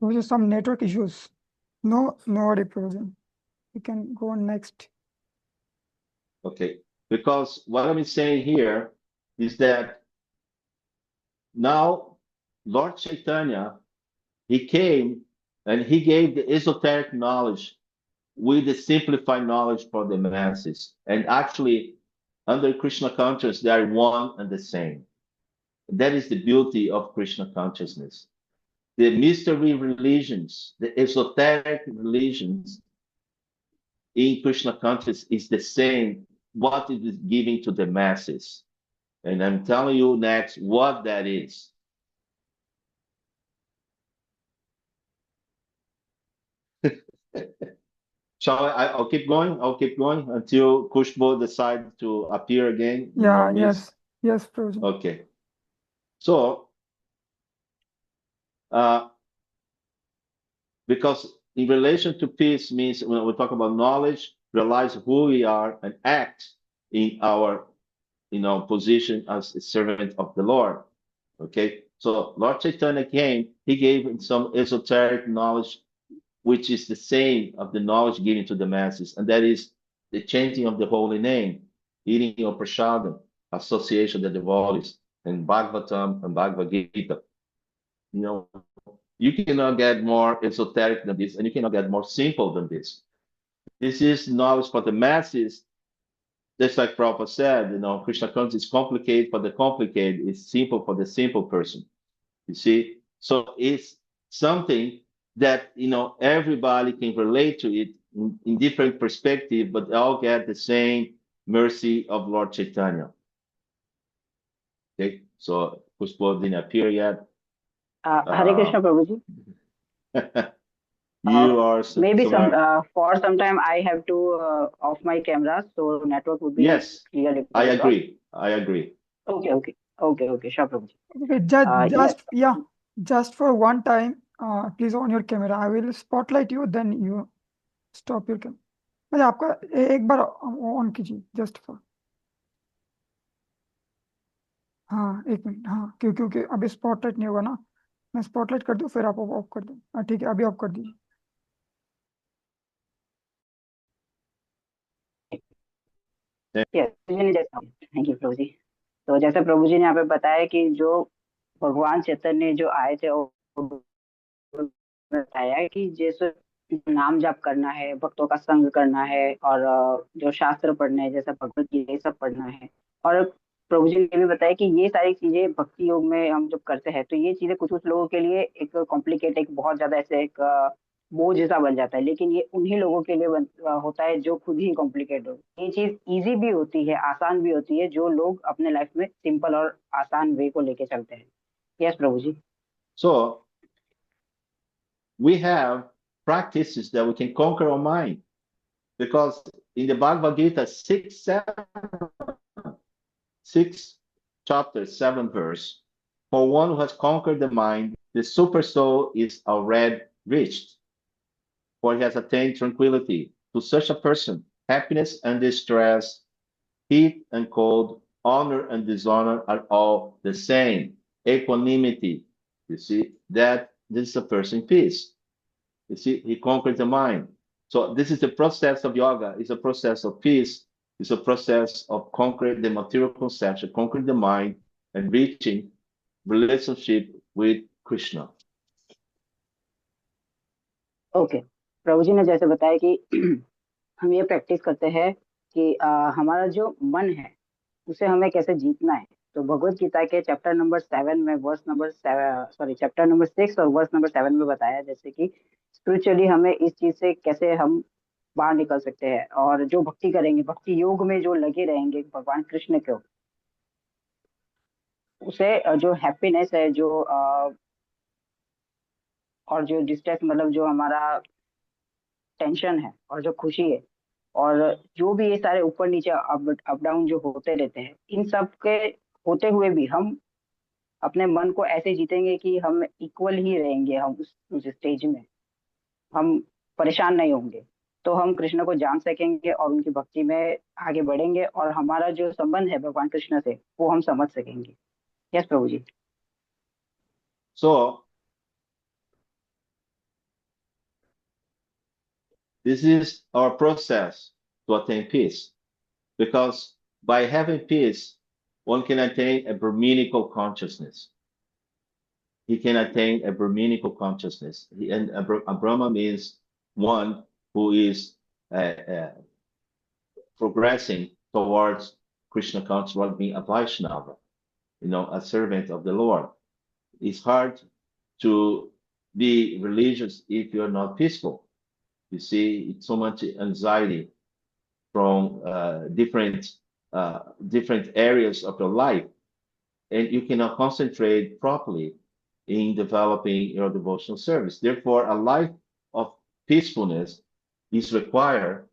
Those are some network issues. No worry, Prabhuji. You can go on next. Okay, because what I'm saying here is that now Lord Chaitanya, he came and he gave the esoteric knowledge with the simplified knowledge for the masses. And actually, under Krishna consciousness, they are one and the same. That is the beauty of Krishna consciousness. The mystery religions, the esoteric religions in Krishna consciousness is the same what it is giving to the masses. And I'm telling you next what that is. Shall I'll keep going. I'll keep going until Kushbo decides to appear again. Yeah, yes, Prabhuji. Okay. So, because in relation to peace means when we talk about knowledge, realize who we are and act in our, position as a servant of the Lord. Okay. So Lord Chaitanya came, he gave some esoteric knowledge which is the same of the knowledge given to the masses, and that is the chanting of the holy name, eating of prasadam, association of the devotees, and Bhagavatam and Bhagavad Gita. You cannot get more esoteric than this, and you cannot get more simple than this. This is knowledge for the masses. Just like Prabhupada said, Krishna consciousness is complicated for the complicated, it's simple for the simple person. You see? So it's something that everybody can relate to it in different perspective, but they all get the same mercy of Lord Chaitanya. Okay, so Pushpa didn't appear yet. Hare Krishna, Prabhuji. You are maybe for some time I have to off my camera, so network would be clearly. I agree. I agree. Okay, sure, Prabhuji. Okay, just for one time, please on your camera. I will spotlight you, then you stop your camera. मतलब आपका एक बार on कीजिए just for हाँ 1 minute हाँ क्योंकि अभी spotlight नहीं होगा ना मैं स्पॉटलाइट कर दूँ फिर आप ऑफ कर दें हाँ ठीक है अभी ऑफ कर दीजिए थैंक यू प्रभु जी। तो जैसे प्रभु जी ने यहाँ पे बताया कि जो भगवान चैतन्य जो आए थे बताया कि जैसे नाम जाप करना है, भक्तों का संग करना है और जो शास्त्र पढ़ना है जैसा भगवत गीता ये सब पढ़ना है। और प्रभु जी ने भी बताया कि ये सारी चीजें भक्ति योग में हम जब करते हैं तो ये चीजें कुछ कुछ लोगों के लिए एक कॉम्प्लिकेट एक बहुत ज्यादा ऐसे एक बोझ जैसा बन जाता है, लेकिन ये उन्हीं लोगों के लिए होता है जो खुद ही कॉम्प्लिकेट हो। ये चीज इजी भी होती है, आसान भी होती है, जो लोग अपने लाइफ में सिंपल और आसान वे को लेके चलते हैं। Yes Prabhu ji. So we have practices that we can conquer our mind, because in the Bhagavad Gita 6 chapter 7 verse, for one who has conquered the mind, the super soul is already reached, for he has attained tranquility. To such a person, happiness and distress, heat and cold, honor and dishonor are all the same. Equanimity, you see, that this is a person in peace. You see, he conquered the mind. So this is the process of yoga. It's a process of peace. It's a process of conquering the material conception, conquering the mind, and reaching relationship with Krishna. Okay Prabhu ji ने जैसे बताया कि हम ये practice करते हैं कि हमारा जो मन है उसे हमें कैसे जीतना है। तो भगवत गीता के चैप्टर नंबर 7 में चैप्टर नंबर 6 और वर्स नंबर 7 में बताया जैसे कि स्पिरिचुअली हमें इस चीज से कैसे हम बाहर निकल सकते हैं, और जो भक्ति करेंगे, भक्ति योग में जो लगे रहेंगे भगवान कृष्ण को, उसे जो हैप्पीनेस है जो और जो डिस्ट्रेस मतलब जो हमारा टेंशन है और जो खुशी है और जो भी ये सारे ऊपर नीचे अप डाउन जो होते रहते हैं, इन सब के होते हुए भी हम अपने मन को ऐसे जीतेंगे कि हम इक्वल ही रहेंगे। हम उस स्टेज में हम परेशान नहीं होंगे, तो हम कृष्ण को जान सकेंगे और उनकी भक्ति में आगे बढ़ेंगे और हमारा जो संबंध है भगवान कृष्ण से वो हम समझ सकेंगे। Yes Prabhu ji. So this is our process to attain peace, because by having peace, one can attain a Brahminical consciousness. He can attain a Brahminical consciousness. And a Brahma means one who is progressing towards Krishna consciousness, being a Vaishnava. a servant of the Lord. It's hard to be religious if you're not peaceful. You see, it's so much anxiety from different areas of your life, and you cannot concentrate properly in developing your devotional service. Therefore, a life of peacefulness is required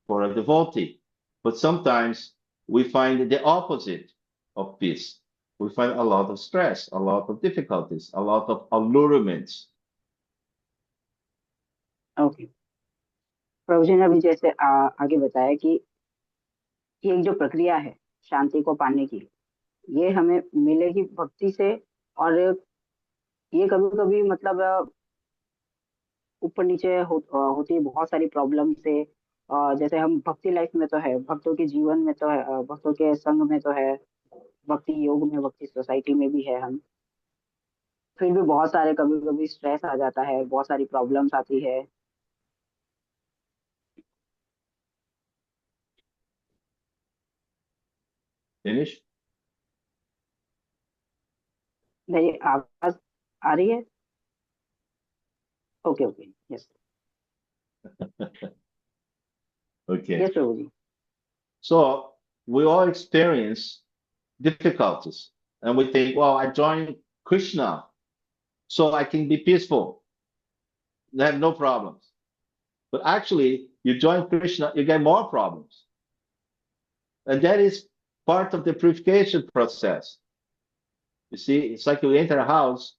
for a devotee. But sometimes we find the opposite of peace. We find a lot of stress, a lot of difficulties, a lot of allurements. Okay, Prabhu ji ने अभी जैसे आगे बताया कि ये एक जो प्रक्रिया है शांति को पाने की, ये हमें मिलेगी भक्ति से, और ये कभी कभी मतलब ऊपर नीचे होती है बहुत सारी प्रॉब्लम से। जैसे हम भक्ति लाइफ में तो है, भक्तों के जीवन में तो है, भक्तों के संग में तो है, भक्ति योग में, भक्ति सोसाइटी में भी है हम, फिर भी बहुत सारे कभी कभी स्ट्रेस आ जाता है, बहुत सारी प्रॉब्लम्स आती है। Finish? मेरी आवाज आ रही है? Okay okay, yes Okay. Yes Prabhu ji. So we all experience difficulties, and we think, well, I joined Krishna so I can be peaceful. I have no problems. But actually, you join Krishna, you get more problems. And that is part of the purification process. You see, it's like you enter a house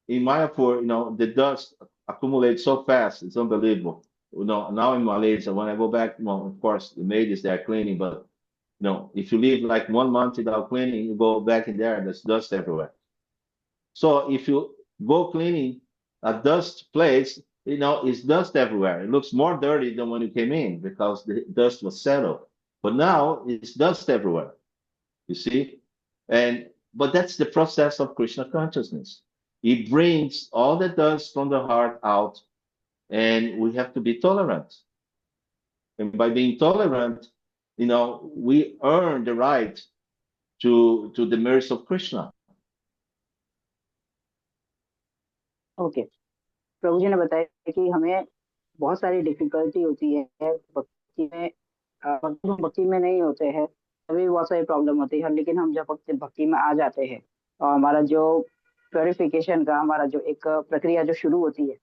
in Mayapur, the dust accumulates so fast, it's unbelievable. Now in Malaysia, when I go back, of course, the maids they are cleaning, but if you leave like 1 month without cleaning, you go back in there and there's dust everywhere. So if you go cleaning a dust place, it's dust everywhere. It looks more dirty than when you came in because the dust was settled. But now it's dust everywhere, you see? But that's the process of Krishna consciousness. It brings all the dust from the heart out, and we have to be tolerant. And by being tolerant, we earn the right to the mercy of Krishna. Okay, Prabhu ji ने बताया कि हमें बहुत सारी difficulty होती है भक्ति में। भक्ति में नहीं होते हैं तभी बहुत सारी प्रॉब्लम होती है, लेकिन हम जब भक्ति में आ जाते हैं और हमारा जो प्योरिफिकेशन का हमारा जो एक प्रक्रिया जो शुरू होती है,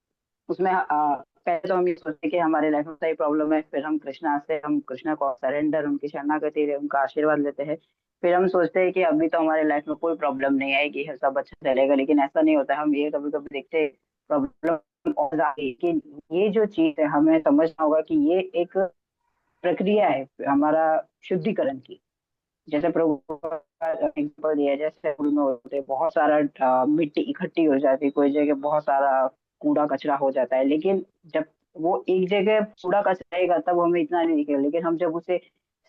उसमें पहले तो हम ये सोचते हैं कि हमारे लाइफ में सारी प्रॉब्लम है, फिर हम कृष्णा को सरेंडर, उनकी शरणागति, उनका आशीर्वाद लेते हैं, फिर हम सोचते हैं कि अभी तो हमारे लाइफ में कोई प्रॉब्लम नहीं आएगी, सब अच्छा चलेगा। लेकिन ऐसा नहीं होता है। हम ये कभी कभी देखते हैं प्रॉब्लम और आगे कि ये जो चीज है हमें समझना होगा कि ये एक प्रक्रिया है हमारा शुद्धिकरण की। जैसे प्रभु एग्जाम्पल दिया, जैसे में होते बहुत सारा मिट्टी इकट्ठी हो जाती है, कोई जगह बहुत सारा कूड़ा कचरा हो जाता है, लेकिन जब वो एक जगह कूड़ा कचरा रहेगा तब हमें इतना नहीं दिखेगा, लेकिन हम जब उसे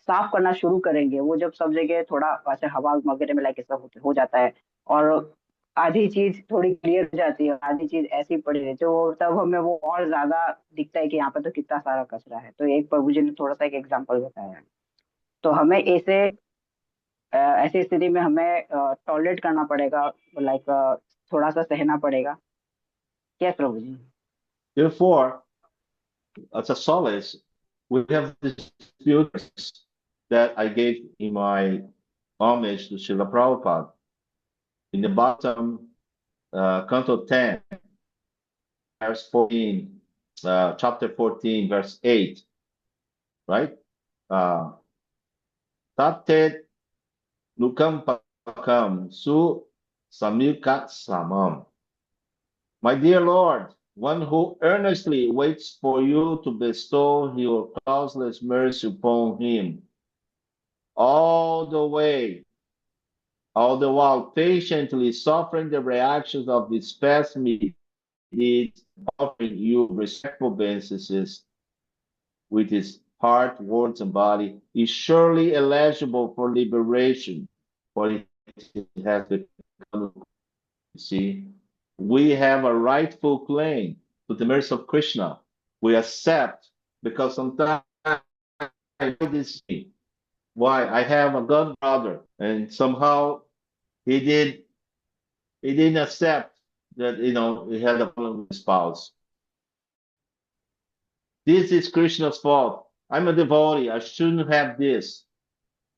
साफ करना शुरू करेंगे, वो जब सब जगह थोड़ा ऐसे हवा वगैरह में लाइक सब हो जाता है और आधी चीज थोड़ी क्लियर हो जाती है, आधी चीज ऐसी पड़ी रहती है, तो तब हमें वो और ज्यादा दिखता है कि यहाँ पे तो कितना सारा कचरा है। तो एक प्रभु जी ने थोड़ा सा एक एग्जाम्पल बताया। तो हमें ऐसी स्थिति में हमें टॉलरेट करना पड़ेगा, लाइक थोड़ा सा सहना पड़ेगा। क्या प्रभु जी? Therefore, as a solace, we have this beauties that I gave in my homage to Srila Prabhupada. In the bottom, Canto 10, verse 14, chapter 14, verse 8, right? Tate nukam pakam su samyuka samam. My dear Lord, one who earnestly waits for you to bestow your causeless mercy upon him, all the while patiently suffering the reactions of his past misdeeds, offering you respectful obeisances with his heart, words, and body, is surely eligible for liberation, for it has become, you see. We have a rightful claim to the mercy of Krishna. We accept because sometimes I know this. Why? I have a god brother, and somehow he didn't accept that, he had a problem with his spouse. This is Krishna's fault. I'm a devotee. I shouldn't have this.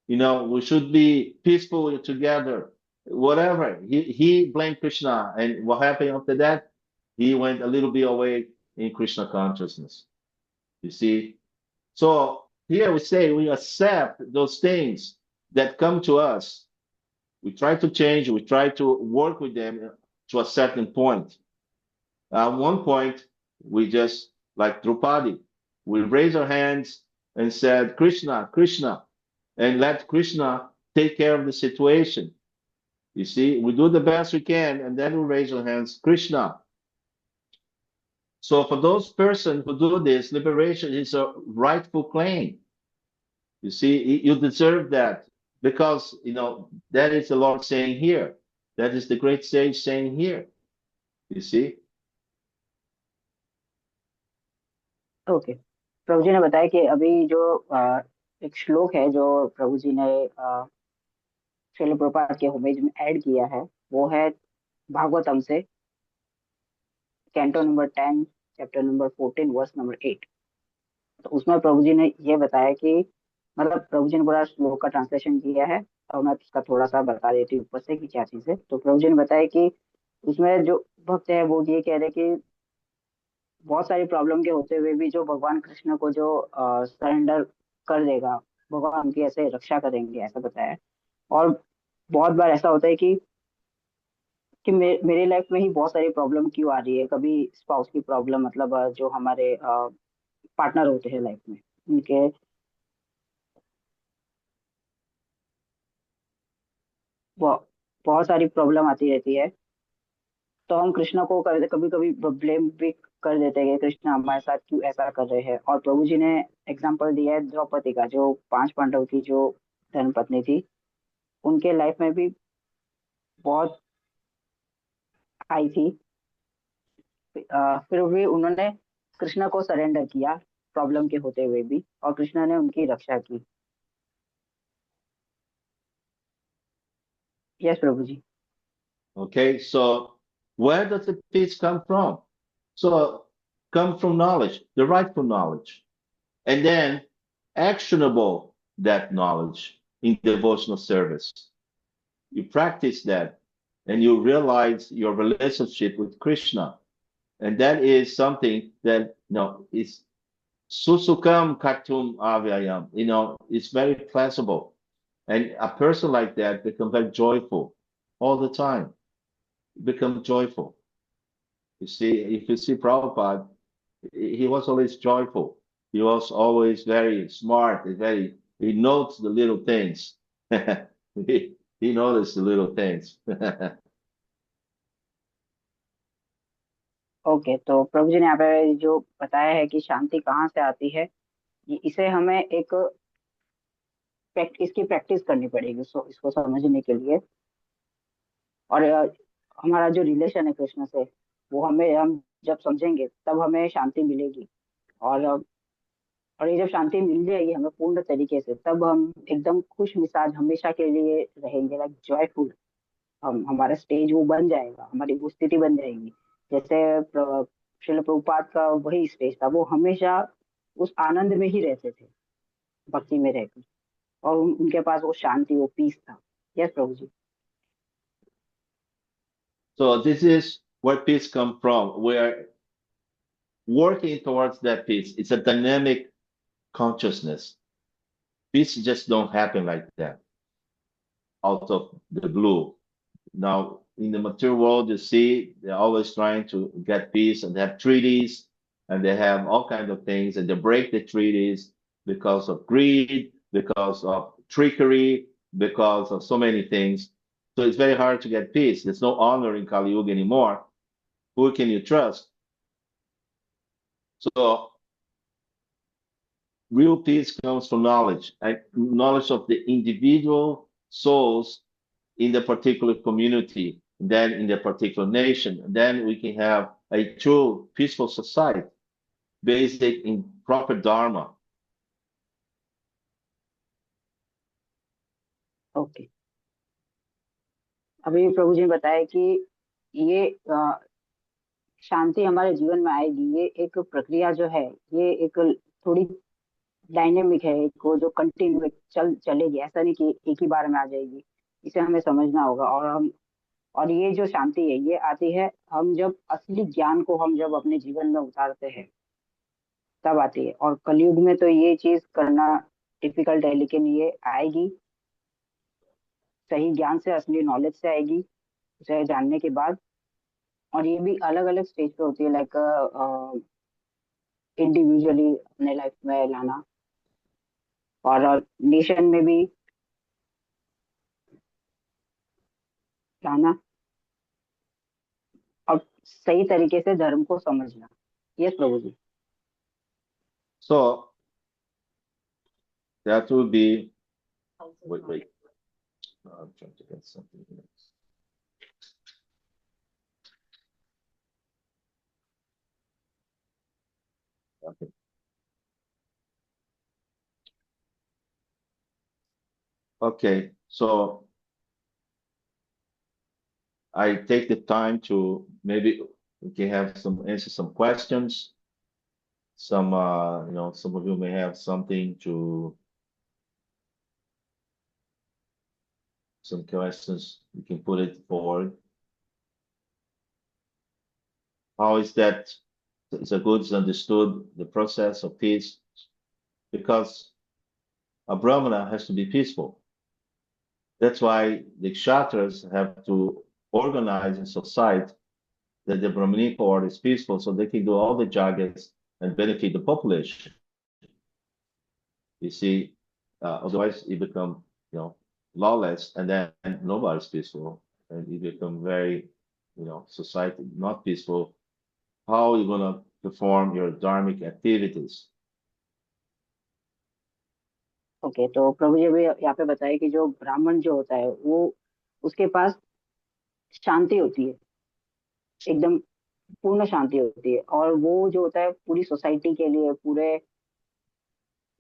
We should be peaceful together. Whatever. He blamed Krishna. And what happened after that? He went a little bit away in Krishna consciousness. You see? So here we say we accept those things that come to us. We try to change. We try to work with them to a certain point. At one point, we just, like Draupadi, we raised our hands and said, Krishna, Krishna, and let Krishna take care of the situation. You see, we do the best we can, and then we raise our hands, Krishna. So for those persons who do this, liberation is a rightful claim. You see, you deserve that because, that is the Lord saying here. That is the great sage saying here. You see? Okay Prabhu ji ने बताया कि अभी जो एक श्लोक है जो प्रभु जी ने श्रील प्रभुपाद के होमेज में ऐड किया है, वो है भागवतम से canto number 10 chapter number 14 verse number 8। तो उसमें प्रभु जी ने ये बताया कि मतलब प्रभु जी ने पूरा श्लोक का ट्रांसलेशन किया है और मैं उसका थोड़ा सा बता देती हूँ ऊपर से कि क्या चीज है। तो प्रभु जी ने बताया कि उसमें जो भक्त है वो ये कह रहे कि बहुत सारी प्रॉब्लम के होते हुए भी जो भगवान कृष्ण को जो सरेंडर कर देगा, भगवान उनकी ऐसे रक्षा करेंगे, ऐसा बताया। और बहुत बार ऐसा होता है कि मेरे लाइफ में ही बहुत सारी प्रॉब्लम क्यों आ रही है। कभी स्पाउस की प्रॉब्लम, मतलब जो हमारे पार्टनर होते हैं लाइफ में, उनके बहुत सारी प्रॉब्लम आती रहती है। तो हम कृष्ण को कभी कभी ब्लेम भी कर देते हैं कि कृष्ण हमारे साथ क्यों ऐसा कर रहे हैं। और प्रभु जी ने एग्जाम्पल दिया है द्रौपदी का, जो 5 पांडव की जो धर्मपत्नी थी, उनके लाइफ में भी बहुत आई थी, फिर भी उन्होंने कृष्ण को सरेंडर किया प्रॉब्लम के होते हुए भी, और कृष्ण ने उनकी रक्षा की। Yes Prabhu ji. Okay, so where does the peace come from? So come from knowledge, the rightful knowledge, and then actionable that knowledge in devotional service. You practice that and you realize your relationship with Krishna. And that is something that, is susukam katum avyayam, it's very flexible. And a person like that becomes very joyful all the time. Become joyful. You see, if you see Prabhupada, he was always joyful. He was always very smart. He notes the little things. he noticed the little things. Okay तो प्रभु जी ने यहाँ पे जो बताया है कि शांति कहाँ से आती है, इसे हमें इसकी प्रैक्टिस करनी पड़ेगी इसको समझने के लिए। और हमारा जो रिलेशन है कृष्ण से, वो हम जब समझेंगे तब हमें शांति मिलेगी। और ये जब शांति मिल जाएगी हमें पूर्ण तरीके से, तब हम एकदम खुश मिजाज हमेशा के लिए रहेंगे, लाइक जॉयफुल। हमारा स्टेज वो बन जाएगा, हमारी वो स्थिति बन जाएगी। जैसे श्रील प्रभुपाद का वही स्टेज था, वो हमेशा उस आनंद में ही रहते थे, भक्ति में रहकर, और उनके पास वो शांति, वो पीस था। Yes Prabhu ji. So this is where peace comes from. We're working towards that peace. It's a dynamic consciousness. Peace just don't happen like that out of the blue. Now, in the material world, you see, they're always trying to get peace, and they have treaties, and they have all kinds of things, and they break the treaties because of greed, because of trickery, because of so many things. So it's very hard to get peace. There's no honor in Kali Yuga anymore. Who can you trust? So real peace comes from knowledge, and knowledge of the individual souls in the particular community, then in the particular nation. Then we can have a true peaceful society based in proper dharma. Okay अभी प्रभु जी ने बताया कि ये शांति हमारे जीवन में आएगी, ये एक प्रक्रिया जो है, ये एक थोड़ी डायनेमिक है, एक वो जो कंटिन्यू चलेगी, ऐसा नहीं कि एक ही बार में आ जाएगी। इसे हमें समझना होगा। और ये जो शांति है ये आती है हम जब असली ज्ञान को हम जब अपने जीवन में उतारते हैं तब आती है। और कलयुग में तो ये चीज करना डिफिकल्ट है, लेकिन ये आएगी सही ज्ञान से, असली नॉलेज से आएगी, उसे जानने के बाद। और ये भी अलग अलग स्टेज पे होती है, लाइक इंडिविजुअली अपने लाइफ में लाना, और नेशन में भी लाना, और सही तरीके से धर्म को समझना। Yes Prabhu ji. So that would be, wait. I'm trying to get something else. Okay. Okay, so I take the time to maybe we can have answer some questions. Some some of you may have something to some questions. You can put it forward. How is that the goods understood the process of peace? Because a brahmana has to be peaceful. That's why the kshatras have to organize a society that the brahmanic order is peaceful, so they can do all the jagas and benefit the population. You see, otherwise you become, lawless, and then nobody's peaceful, and you become very, society not peaceful. How are you gonna perform your dharmic activities? Okay, तो प्रभु जी भी यहाँ पे बताया कि जो ब्राह्मण जो होता है वो उसके पास शांति होती है, एकदम पूर्ण शांति होती है। और वो जो होता है पूरी सोसाइटी के लिए, पूरे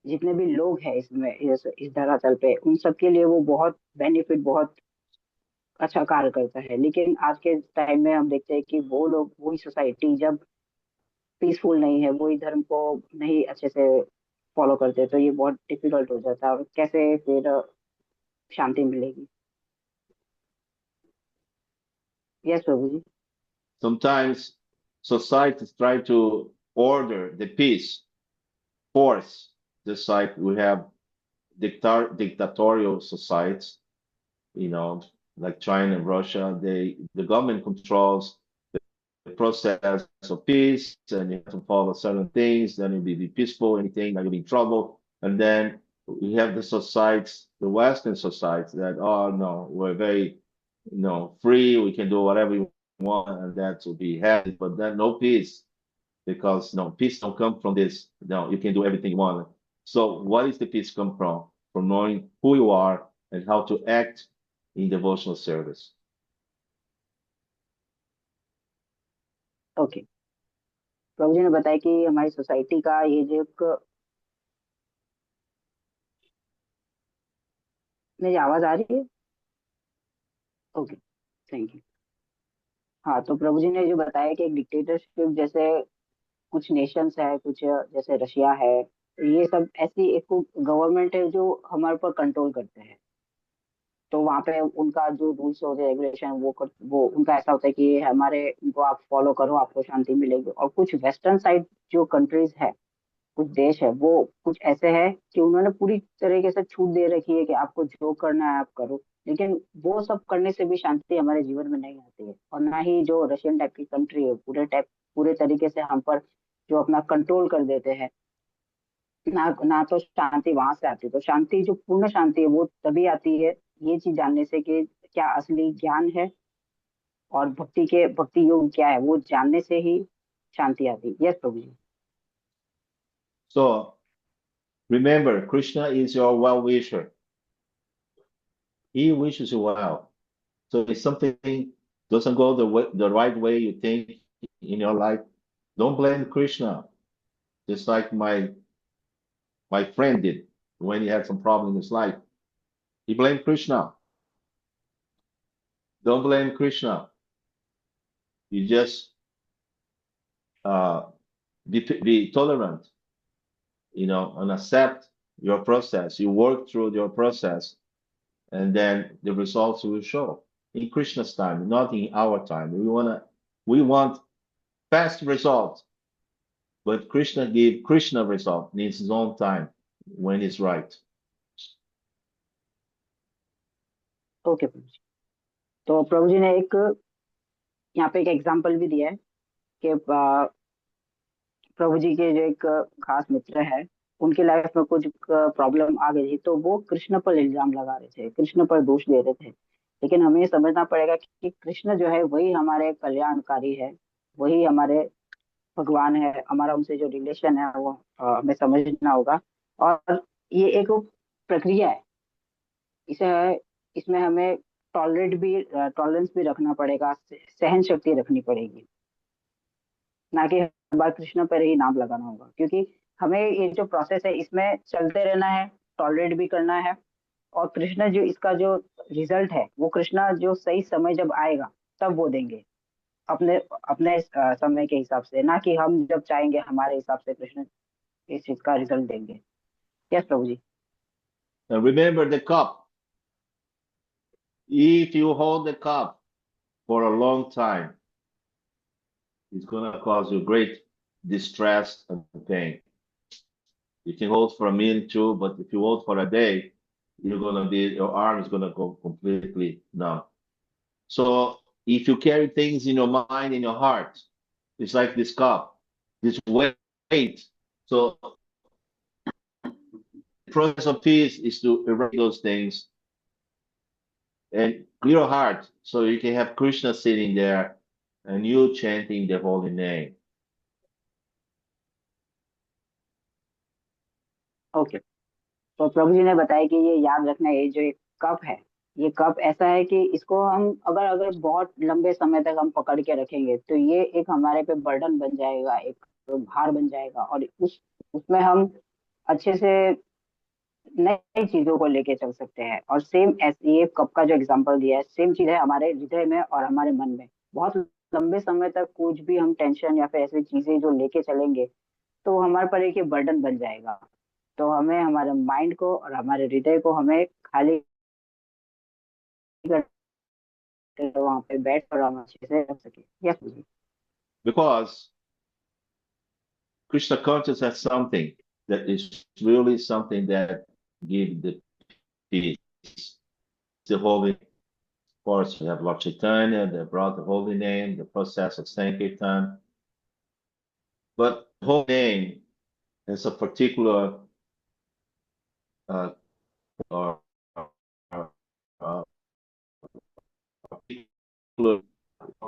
जितने भी लोग हैं इसमें, इस धरातल पे, उन सब के लिए वो बहुत बेनिफिट, बहुत अच्छा कार्य करता है। लेकिन आज के टाइम में हम देखते हैं कि वो लोग, वही सोसाइटी जब पीसफुल नहीं है, वही धर्म को नहीं अच्छे से फॉलो करते, तो ये बहुत डिफिकल्ट हो जाता है। और कैसे फिर शांति मिलेगी? Yes Prabhu ji. Sometimes societies try to order the peace, force, just like we have dictatorial societies, like China and Russia. The government controls the process of peace, and you have to follow certain things, then you'll be peaceful, anything, then you'll be in trouble. And then we have the societies, the Western societies, that, oh no, we're very, free, we can do whatever we want, and that will be happy, but then no peace, because no, peace don't come from this. No, you can do everything you want. So what is the peace come from? From knowing who you are and how to act in devotional service. Okay, Prabhu ji ने बताया कि हमारी society का ये जो मेरी आवाज आ रही है? Okay, thank you. हाँ, तो प्रभु जी ने जो बताया कि एक डिक्टेटरशिप जैसे कुछ नेशंस है, कुछ जैसे रशिया है, ये सब ऐसी एक गवर्नमेंट है जो हमारे ऊपर कंट्रोल करते हैं। तो वहाँ पे उनका जो रूल्स होते हैं, रेगुलेशन, वो उनका ऐसा होता है कि हमारे उनको आप फॉलो करो, आपको शांति मिलेगी। और कुछ वेस्टर्न साइड जो कंट्रीज है, कुछ देश है, वो कुछ ऐसे है कि उन्होंने पूरी तरीके से छूट दे रखी है कि आपको जो करना है आप करो। लेकिन वो सब करने से भी शांति हमारे जीवन में नहीं आती है। और ना ही जो रशियन टाइप की कंट्री है, पूरे तरीके से हम पर जो अपना कंट्रोल कर देते हैं, ना तो शांति वहां से आती है। तो शांति, जो पूर्ण शांति है, वो तभी आती है ये चीज जानने से कि क्या असली ज्ञान है और भक्ति योग क्या है, वो जानने से ही शांति आती है। Yes Prabhu ji. So remember, Krishna is your well-wisher. He wishes you well. So if something doesn't go the right way you think in your life, don't blame Krishna. Just like my friend did when he had some problem in his life. He blamed Krishna. Don't blame Krishna. You just be tolerant, and accept your process. You work through your process, and then the results will show in Krishna's time, not in our time. We want fast results, but Krishna give Krishna result in his own time when it's right. Okay Prabhu ji. तो प्रभु जी ने यहाँ पे एक example भी दिया है कि प्रभु जी के जो एक खास मित्र है, उनकी लाइफ में कुछ प्रॉब्लम आ गई थी, तो वो कृष्ण पर इल्जाम लगा रहे थे, कृष्ण पर दोष दे रहे थे। लेकिन हमें समझना पड़ेगा कि कृष्ण जो है वही हमारे कल्याणकारी है, वही हमारे भगवान है, हमारा उनसे जो रिलेशन है वो हमें समझना होगा। और ये एक प्रक्रिया है, इसमें हमें टॉलरेंस भी रखना पड़ेगा, सहन शक्ति रखनी पड़ेगी, ना कि हर बार कृष्ण पर ही नाम लगाना होगा। क्योंकि हमें ये जो प्रोसेस है इसमें चलते रहना है, टॉलरेट भी करना है, और कृष्ण जो इसका जो रिजल्ट है वो कृष्ण जो सही समय जब आएगा तब वो देंगे, अपने अपने समय के हिसाब से, ना कि हम जब चाहेंगे हमारे हिसाब से कृष्ण इस चीज का रिजल्ट देंगे। Yes Prabhu ji. And remember the cup. If you hold the cup for a long time, it's going to cause you great distress and pain. You can hold for a minute too, but if you hold for a day, your arm is going to go completely numb. So if you carry things in your mind, in your heart, it's like this cup, this weight. So the process of peace is to erase those things and clear your heart so you can have Krishna sitting there and you chanting the holy name. Okay, तो प्रभु जी ने बताया कि ये याद रखना, ये जो एक कप है, ये कप ऐसा है कि इसको हम अगर बहुत लंबे समय तक हम पकड़ के रखेंगे तो ये एक हमारे पे बर्डन बन जाएगा, एक भार बन जाएगा, और उसमें हम अच्छे से नई चीजों को लेके चल सकते हैं। और सेम ऐसे ये कप का जो एग्जांपल दिया है, सेम चीज है हमारे हृदय में और हमारे मन में। बहुत लंबे समय तक कुछ भी हम टेंशन या फिर ऐसी चीजें जो लेके चलेंगे तो हमारे पर एक बर्डन बन जाएगा। तो हमें हमारे माइंड को और हमारे हृदय को हमें खाली कर वहां पे बैठ कर हम अच्छे से रख सके। Yes ji. Because Krishna consciousness has something that is really something that gives the peace. The holy force. We have Lord Chaitanya, they brought the holy name, the process of Sankirtan. But the holy name is a particular particular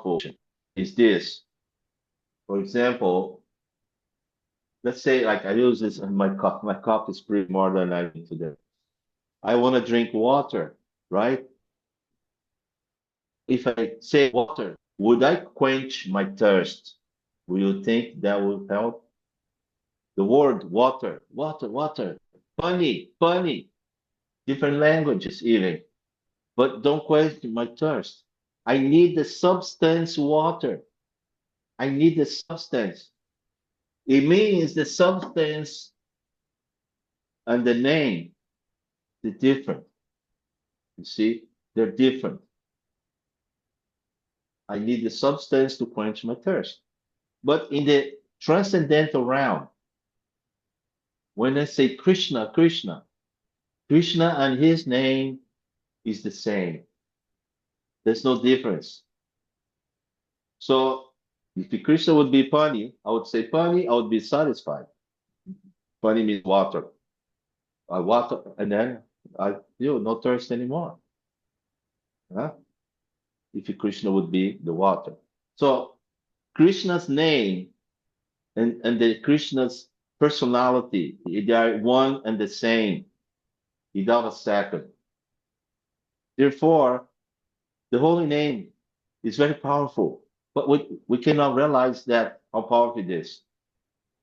function. Is this, for example, let's say like I use this in my cup. My cup is pretty more than I need today. I want to drink water, right? If I say water, would I quench my thirst? Will you think that will help? The word water, water, water, funny, funny, different languages even, but don't question my thirst. I need the substance water. I need the substance. It means the substance and the name, they're different. You see, they're different. I need the substance to quench my thirst. But in the transcendental realm, when I say Krishna, Krishna, Krishna and his name is the same. There's no difference. So if Krishna would be Pani, I would say Pani, I would be satisfied. Pani means water. Water, and then no thirst anymore. Huh? If Krishna would be the water. So Krishna's name and the Krishna's personality, they are one and the same without a second. Therefore, the holy name is very powerful, but we cannot realize that how powerful it is.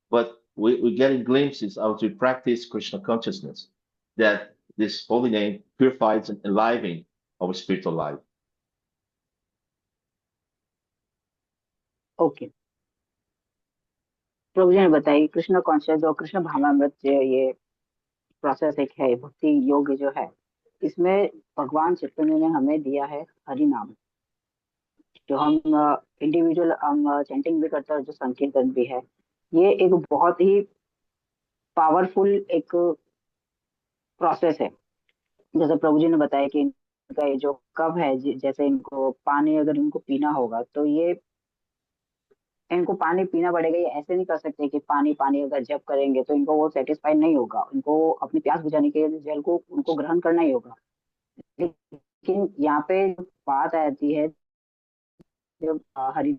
But we're getting glimpses as we practice Krishna consciousness that this holy name purifies and enlivens our spiritual life. Okay, Prabhu ji ने बताया कि Krishna conscious और कृष्ण भावनामृत ये process एक है, भक्ति योग जो है, इसमें भगवान चैतन्य ने हमें दिया है हरि नाम, जो हम इंडिविजुअल हम चैंटिंग भी करते हैं और जो संकीर्तन भी है। ये एक बहुत ही पावरफुल एक प्रोसेस है। जैसे प्रभु जी ने बताया कि इनका ये जो कप है, जैसे इनको पानी अगर इनको पीना होगा तो ये इनको पानी पीना पड़ेगा। ये ऐसे नहीं कर सकते कि पानी पानी अगर जप करेंगे तो इनको वो सेटिस्फाई नहीं होगा, इनको अपनी प्यास बुझाने के लिए जल को उनको ग्रहण करना ही होगा। लेकिन यहाँ पे बात आती है जब हरि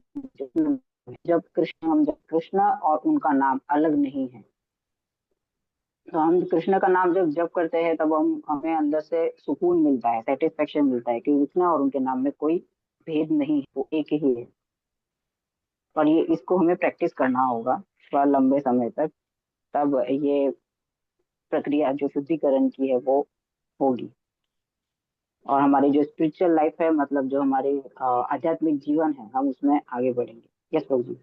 जब कृष्ण और उनका नाम अलग नहीं है, तो हम कृष्ण का नाम जब जप करते हैं तब हमें अंदर से सुकून मिलता है, सेटिस्फेक्शन मिलता है कि कृष्ण और उनके नाम में कोई भेद नहीं है, वो एक ही है। और ये इसको हमें प्रैक्टिस करना होगा थोड़ा लंबे समय तक, तब ये प्रक्रिया जो शुद्धिकरण की है वो होगी और हमारी जो स्पिरिचुअल लाइफ है, मतलब जो हमारे आध्यात्मिक जीवन है, हम उसमें आगे बढ़ेंगे। Yes Prabhu ji.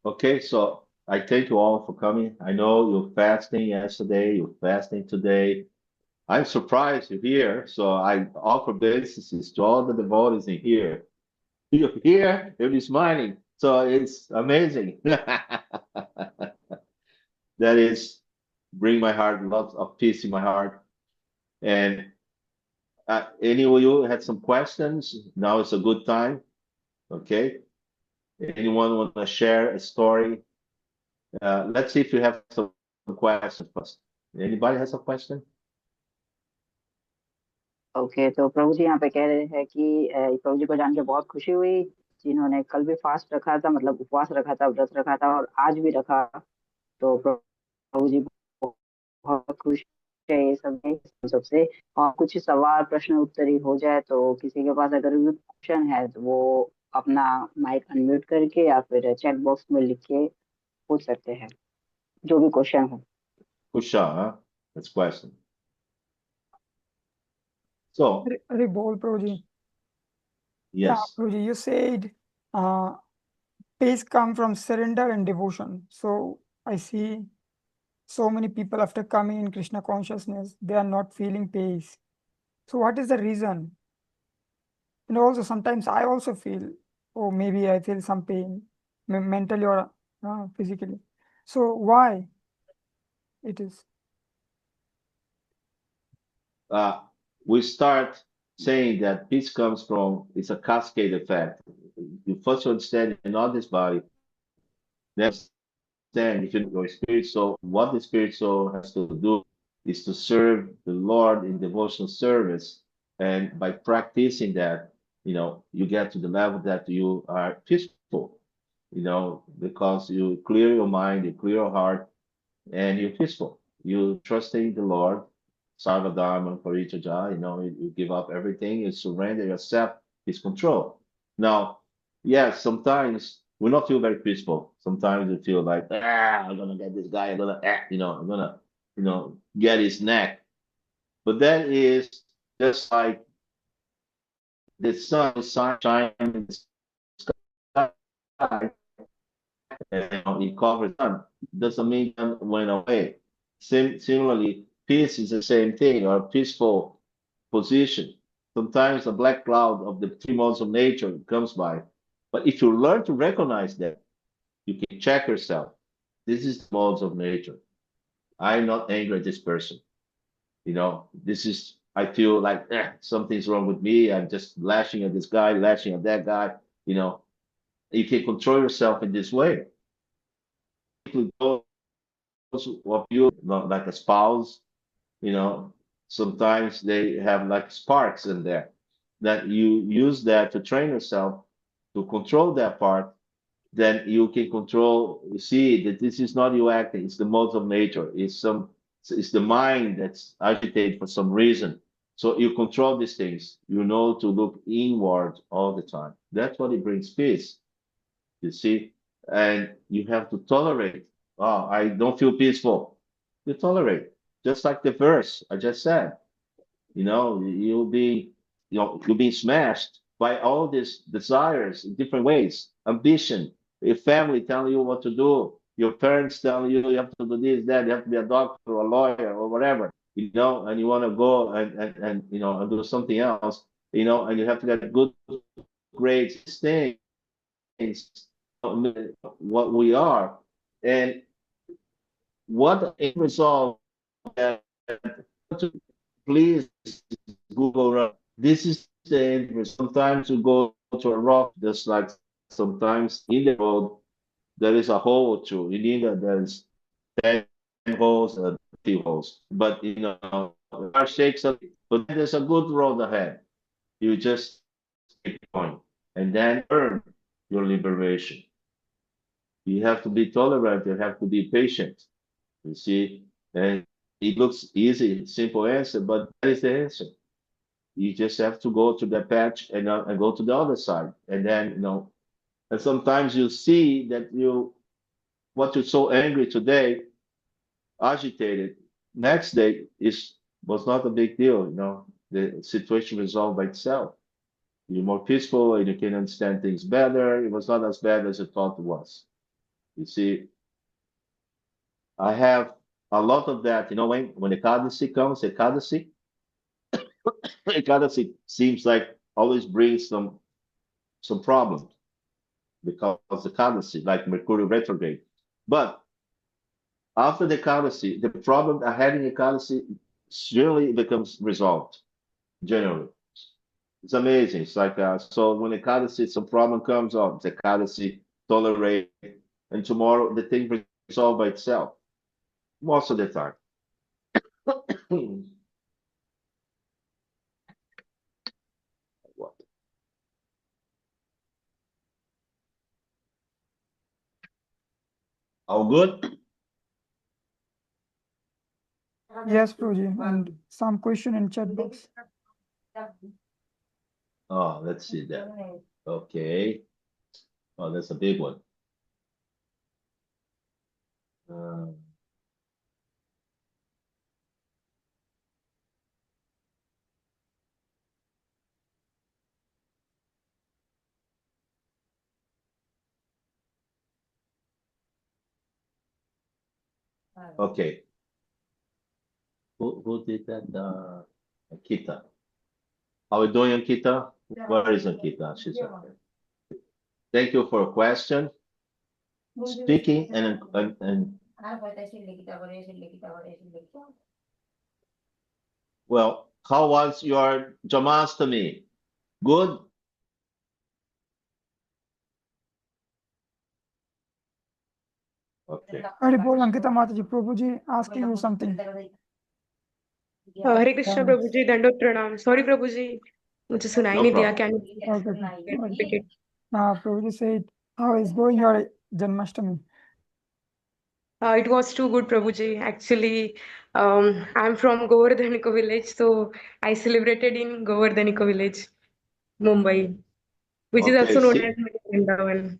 Okay, so I thank you all for coming. I know you're fasting yesterday, you're fasting today. I'm surprised you're here. So I offer obeisances to all the devotees in here. You're here, you're smiling. So it's amazing. That is bring my heart lots of peace in my heart. And any of you had some questions? Now is a good time. Okay. Anyone want to share a story? Let's see if you have some questions first. Anybody has a question? Okay, तो प्रभु जी यहाँ पे कह रहे हैं कि प्रभु जी को जान के बहुत खुशी हुई, जिन्होंने कल भी फास्ट रखा था, मतलब उपवास रखा था, व्रत रखा था और आज भी रखा। तो प्रभु जी बहुत खुश है ये सब सबसे। और कुछ सवाल प्रश्न उत्तरी हो जाए तो किसी के पास अगर क्वेश्चन है तो वो अपना माइक अनम्यूट करके या फिर चैट बॉक्स में लिख के पूछ सकते हैं जो भी क्वेश्चन हो। Kusha, huh? That's question. So, अरे बोल प्रभु जी। Yeah, yes. Prabhuji, you said peace come from surrender and devotion. So I see so many people after coming in Krishna consciousness, they are not feeling peace. So what is the reason? And also sometimes I also feel, oh, maybe I feel some pain, mentally or physically. So why it is? We start saying that peace comes from, it's a cascade effect. You first understand in all this body, then understand if your spirit soul, what the spirit soul has to do is to serve the Lord in devotional service. And by practicing that, you get to the level that you are peaceful, because you clear your mind, you clear your heart, and you're peaceful. You trusting the Lord, Sarvadharma Parichaja, you give up everything, you surrender yourself, His control. Now, yes, sometimes we not feel very peaceful. Sometimes we feel like, I'm gonna get this guy, I'm gonna, I'm gonna, get his neck. But that is just like the sun is shining in the sky, and it covers sun. Doesn't mean it went away. Similarly, peace is the same thing, or peaceful position. Sometimes a black cloud of the three modes of nature comes by. But if you learn to recognize that, you can check yourself. This is the modes of nature. I'm not angry at this person. This is, I feel like something's wrong with me. I'm just lashing at this guy, lashing at that guy. You can control yourself in this way. Those of you, not like a spouse, sometimes they have like sparks in there that you use that to train yourself to control that part. Then you can control, you see that this is not you acting, it's the modes of nature. It's the mind that's agitated for some reason. So you control these things, to look inward all the time. That's what it brings peace, you see. And you have to tolerate. Oh, I don't feel peaceful. You tolerate. Just like the verse I just said. You'll be smashed by all these desires in different ways, ambition, your family telling you what to do, your parents telling you you have to do this, that, you have to be a doctor or a lawyer or whatever, and you want to go and and do something else, and you have to get good grades, things, what we are, and what a result that please Google. This is the end result. Sometimes you go to a rock, just like sometimes in the road there is a hole or two. You need there's 10 holes or 50 holes. But car shakes up, but there's a good road ahead. You just keep going and then earn your liberation. You have to be tolerant, you have to be patient. You see, and it looks easy, simple answer, but that is the answer. You just have to go to the patch and go to the other side, and then and sometimes you see that what you're so angry today, agitated, next day was not a big deal. The situation resolved by itself. You're more peaceful and you can understand things better. It was not as bad as you thought it was. You see, I have a lot of that. When the Ekadasi comes, Ekadasi seems like always brings some problems because of the Ekadasi, like Mercury retrograde. But after the Ekadasi, the problem I had in Ekadasi generally becomes resolved. Generally, it's amazing. It's like so when Ekadasi, some problem comes up, the Ekadasi tolerate, and tomorrow the thing resolved by itself. Most of the time. What? All good? Yes, Prabhuji, and some question in chat box. Oh, let's see that. Okay. Oh, that's a big one. Okay. Who did that? Kita. How are we doing, Ankita? Where is Ankita? She's up there. Thank you for a question. Speaking and well, how was your Jamastami? Good? Okay. Haribol, Ankita Mataji, Prabhuji asking you something. हरे कृष्ण प्रभु जी, दंडोत प्रणाम. Sorry प्रभु जी, मुझे सुनाई No नहीं दिया. problem. Can you repeat it? Prabhuji said, how is going your Janmashtami? It was too good, Prabhuji. Actually, I'm from Govardhaniko village, so I celebrated in Govardhaniko village, Mumbai, which is Okay, also known as Vrindavan.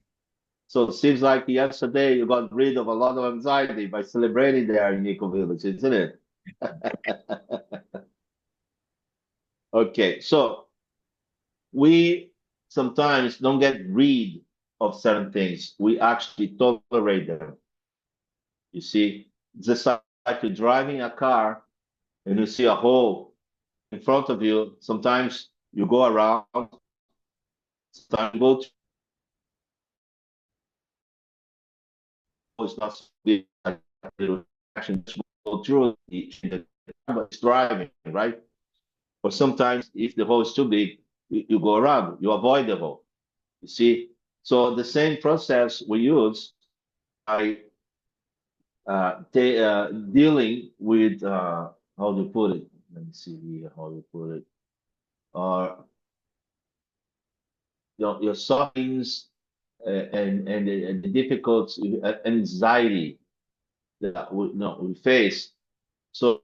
so it seems like yesterday you got rid of a lot of anxiety by celebrating there in Nico Village, isn't it? Okay, so we sometimes don't get rid of certain things. We actually tolerate them. You see, it's just like you're driving a car and you see a hole in front of you. Sometimes you go around, sometimes you go it's not big action go through but it's driving, right? Or sometimes if the hole is too big, you go around, you avoid the hole. You see? So the same process we use by dealing with how do you put it? Let me see here how you put it. Your sufferings and the difficulties, anxiety that we face. So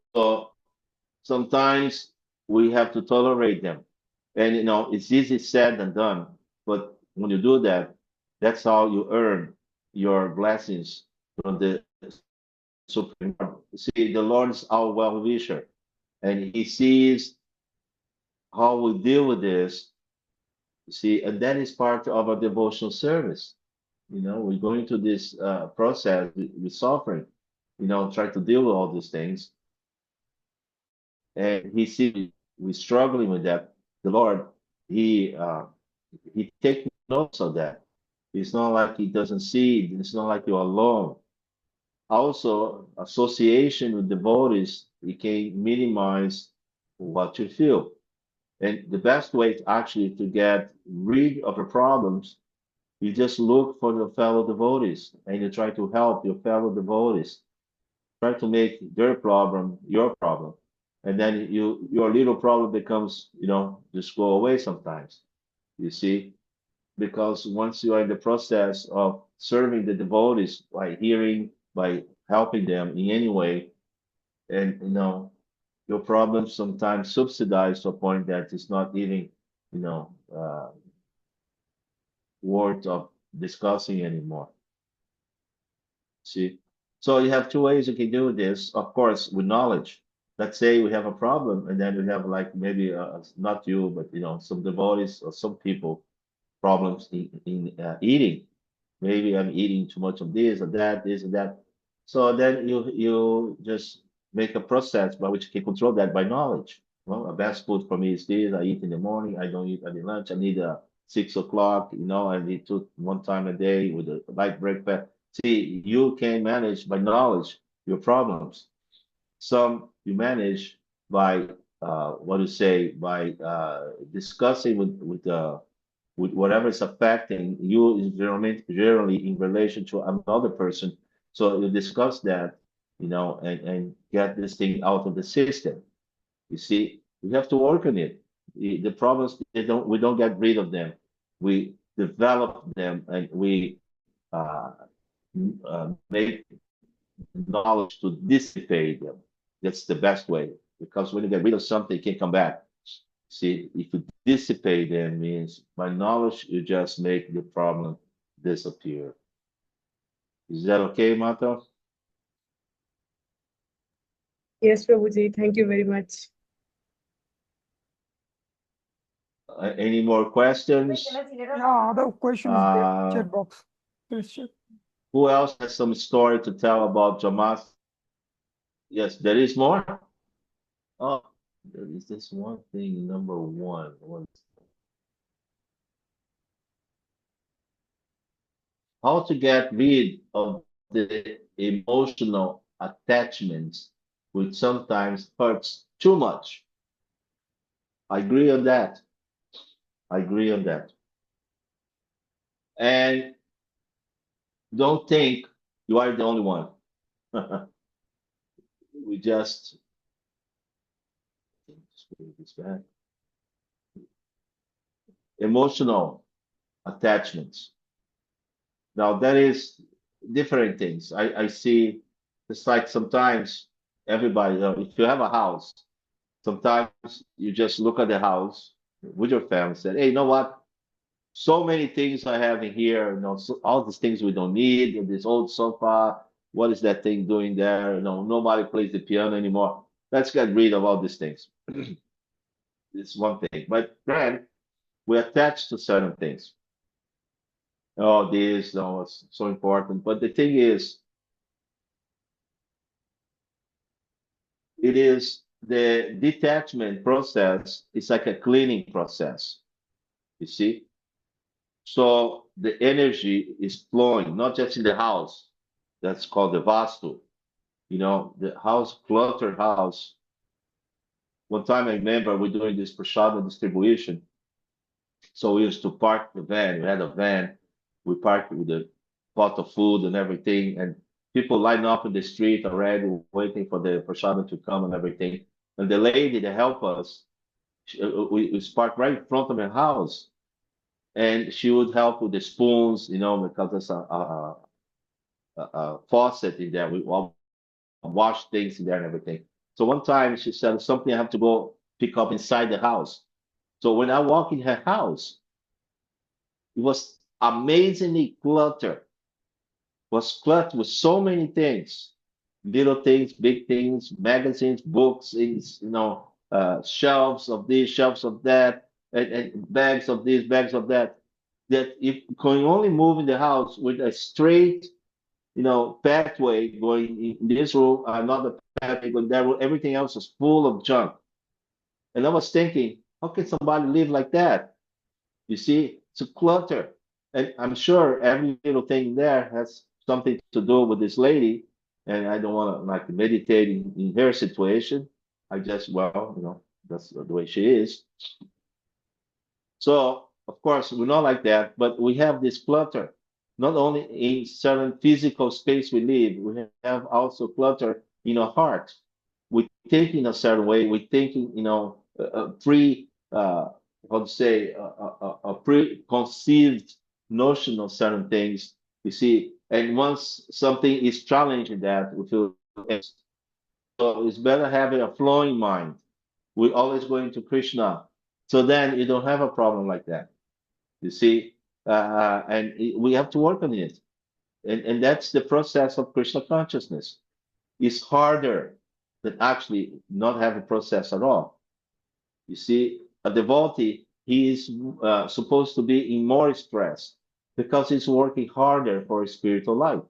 sometimes we have to tolerate them, and it's easy said than done. But when you do that, that's how you earn your blessings from the Supreme Lord. See, the Lord is our well-wisher, and He sees how we deal with this. See, and that is part of our devotional service. we're going through this process with suffering, try to deal with all these things. And he sees we're struggling with that. The Lord, he takes notes of that. It's not like he doesn't see it. It's not like you're alone. Also, association with devotees, it can minimize what you feel. And the best way actually to get rid of the problems, you just look for your fellow devotees and you try to help your fellow devotees. Try to make their problem your problem. And then your little problem becomes, just go away sometimes. You see? Because once you are in the process of serving the devotees by hearing, by helping them in any way, and your problems sometimes subsidize to a point that it's not even, worth of discussing anymore. See? So you have two ways you can do this, of course, with knowledge. Let's say we have a problem, and then we have like maybe not you, but some devotees or some people problems in eating. Maybe I'm eating too much of this or that, this and that. So then you just make a process by which you can control that by knowledge. Well, a best food for me is this. I eat in the morning. I don't eat at the lunch. I need a 6 o'clock. I need to one time a day with a light breakfast. See, you can manage by knowledge your problems. Some you manage by what to say by discussing with whatever is affecting you is generally in relation to another person. So you discuss that, and get this thing out of the system. You see, we have to work on it. The problems we don't get rid of them. We develop them and we make knowledge to dissipate them. That's the best way, because when you get rid of something, it can come back. See, if you dissipate them, means by knowledge, you just make the problem disappear. Is that okay, Mata? Yes, Prabhuji. Thank you very much. Any more questions? Yeah, other questions in the chat box. Please check. Who else has some story to tell about Jamas? Yes, there is more. Oh, there is this one thing, number one. How to get rid of the emotional attachments, which sometimes hurts too much. I agree on that. I agree on that. And don't think you are the only one. We just this back. Emotional attachments. Now that is different things. I see it's like sometimes everybody, if you have a house, sometimes you just look at the house with your family and say, hey, you know what? So many things I have in here, so all these things we don't need, this old sofa, what is that thing doing there? Nobody plays the piano anymore. Let's get rid of all these things. It's one thing. But then we attach to certain things. Oh, this, no, it's so important. But the thing is, it is the detachment process is like a cleaning process. You see? So the energy is flowing, not just in the house. That's called the vastu. The house, cluttered house. One time I remember we're doing this prasada distribution. So we used to park the van. We had a van. We parked with a pot of food and everything. And people line up in the street already waiting for the prasada to come and everything. And the lady that helped us, we parked right in front of her house. And she would help with the spoons, because there's a faucet in there. We all wash things in there and everything. So one time she said something I have to go pick up inside the house. So when I walk in her house, it was amazingly cluttered. It was cluttered with so many things, little things, big things, magazines, books, shelves of this, shelves of that, and bags of this, bags of that. that if you can only move in the house with a straight, pathway going in this room, another pathway going that room, everything else is full of junk. And I was thinking, how can somebody live like that? You see, it's a clutter. And I'm sure every little thing there has something to do with this lady. And I don't want to like meditate in her situation. I just, that's the way she is. So, of course, we're not like that, but we have this clutter, not only in certain physical space we live, we have also clutter in our heart. We think in a certain way, we thinking, how to say, a preconceived notion of certain things, you see, and once something is challenging that, we feel, so it's better having a flowing mind. We're always going to Krishna. So then you don't have a problem like that. You see, we have to work on it. And that's the process of Krishna consciousness. It's harder than actually not have a process at all. You see, a devotee, he is supposed to be in more stress because he's working harder for his spiritual life.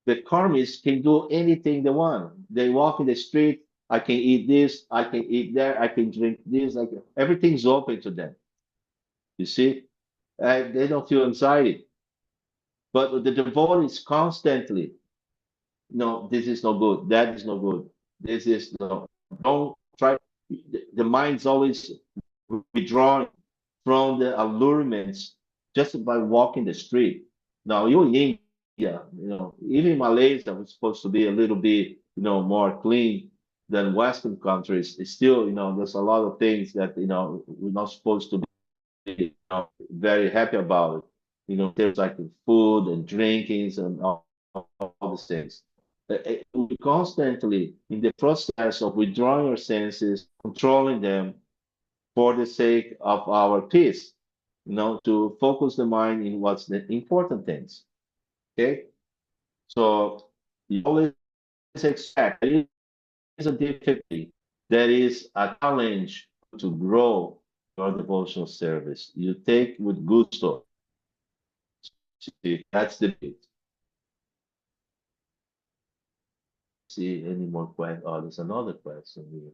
The karmis can do anything they want. They walk in the street, I can eat this, I can eat that, I can drink this, everything's open to them. You see, they don't feel anxiety. But the devotees constantly, no, this is no good, that is no good, this is no, don't try. The mind's always withdrawing from the allurements just by walking the street. Now, you in India, even Malaysia was supposed to be a little bit, more clean than Western countries. It's still, there's a lot of things that, we're not supposed to be, very happy about. There's like food and drinkings and all these things. We constantly in the process of withdrawing our senses, controlling them for the sake of our peace, to focus the mind in what's the important things. Okay? So you always expect there is a difficulty, there is a challenge to grow your devotional service. You take with gusto. See, that's the bit. See any more questions? Oh, there's another question here.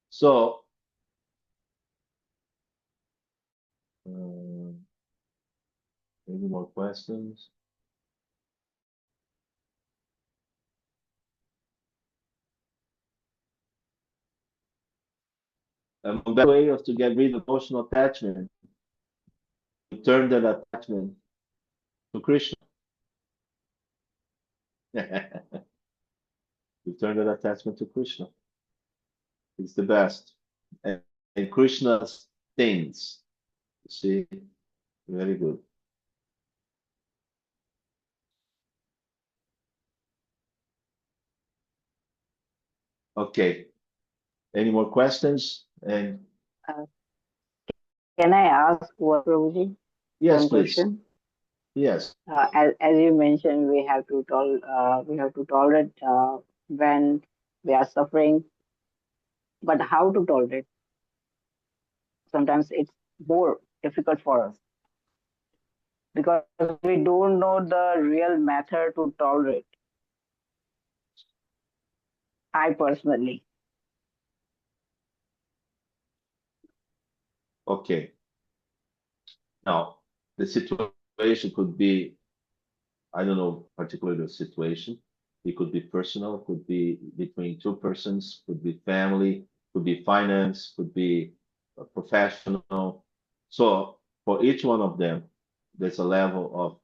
So, any more questions? A better way of to get rid of emotional attachment, to turn that attachment to Krishna. You turn that attachment to Krishna. It's the best. And Krishna's things. You see? Very good. Okay. Any more questions? And Can I ask what, Prabhuji? yes, One please. question. Yes. As you mentioned, we have to tolerate when we are suffering. But how to tolerate? Sometimes it's more difficult for us because we don't know the real method to tolerate. I personally. Okay. Now, the situation could be, I don't know, particularly the situation. It could be personal, could be between two persons, could be family, could be finance, could be professional. So for each one of them, there's a level of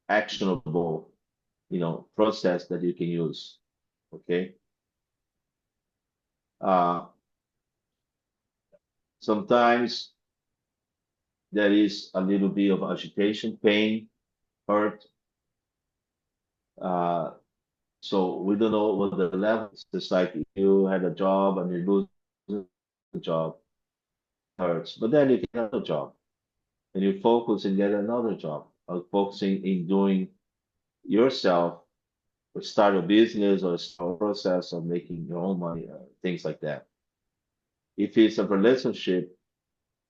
actionable, process that you can use. Okay. Sometimes there is a little bit of agitation, pain, hurt. So we don't know what the level is. It's like you had a job and you lose the job, hurts. But then you get another job and you focus and get another job. Or focusing in doing yourself, or start a business or start a process of making your own money, things like that. If it's a relationship,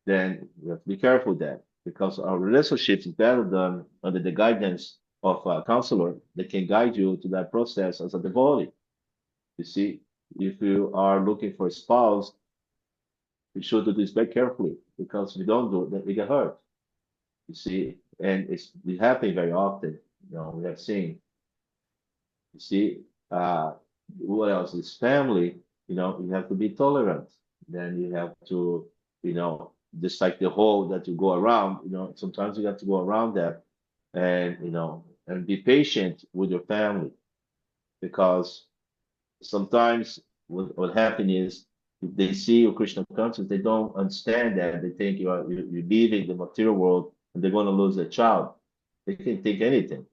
then we have to be careful with that, because our relationship is better done under the guidance of a counselor that can guide you to that process as a devotee. You see, if you are looking for a spouse, you should do this very carefully, because if you don't do it, then we get hurt. You see, and it's happening very often. We have seen. You see, what else is family? You have to be tolerant. Then you have to, just like the hole that you go around. Sometimes you have to go around that, and and be patient with your family, because sometimes what happens is, if they see your Krishna consciousness, they don't understand that. They think you're leaving the material world and they're going to lose their child. They can think anything,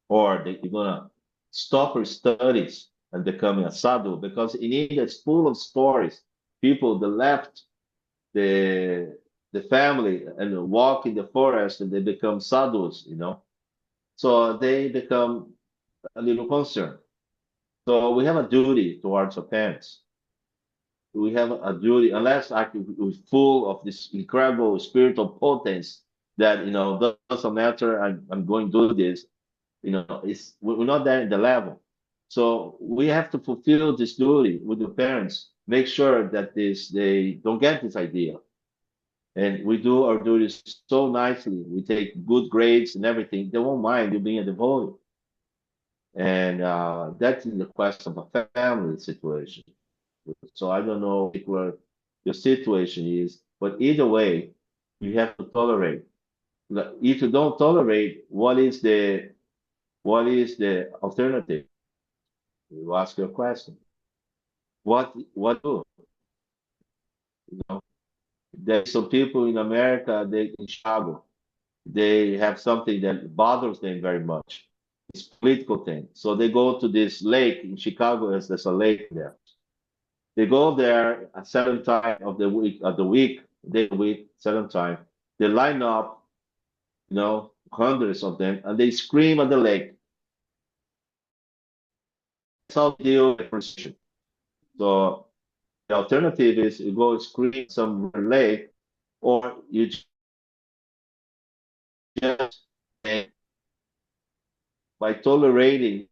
or you're going to stop your studies and become a sadhu, because in India it's full of stories. People that left the family and walk in the forest and they become sadhus. So they become a little concerned. So we have a duty towards our parents. We have a duty, unless we're full of this incredible spiritual potence that doesn't matter. I'm going to do this. We're not there in the level. So we have to fulfill this duty with the parents. Make sure that they don't get this idea, and we do our duties so nicely. We take good grades and everything. They won't mind you being a devotee. And that's in the question of a family situation. So I don't know where your situation is, but either way, you have to tolerate. If you don't tolerate, what is the alternative? You ask your question. What do? There's some people in America, in Chicago, they have something that bothers them very much. It's political thing. So they go to this lake in Chicago. There's a lake there. They go there at certain time of the week, certain time. They line up, hundreds of them, and they scream at the lake. That's how they deal with precision. So the alternative is you go scream some lake, or you just, by tolerating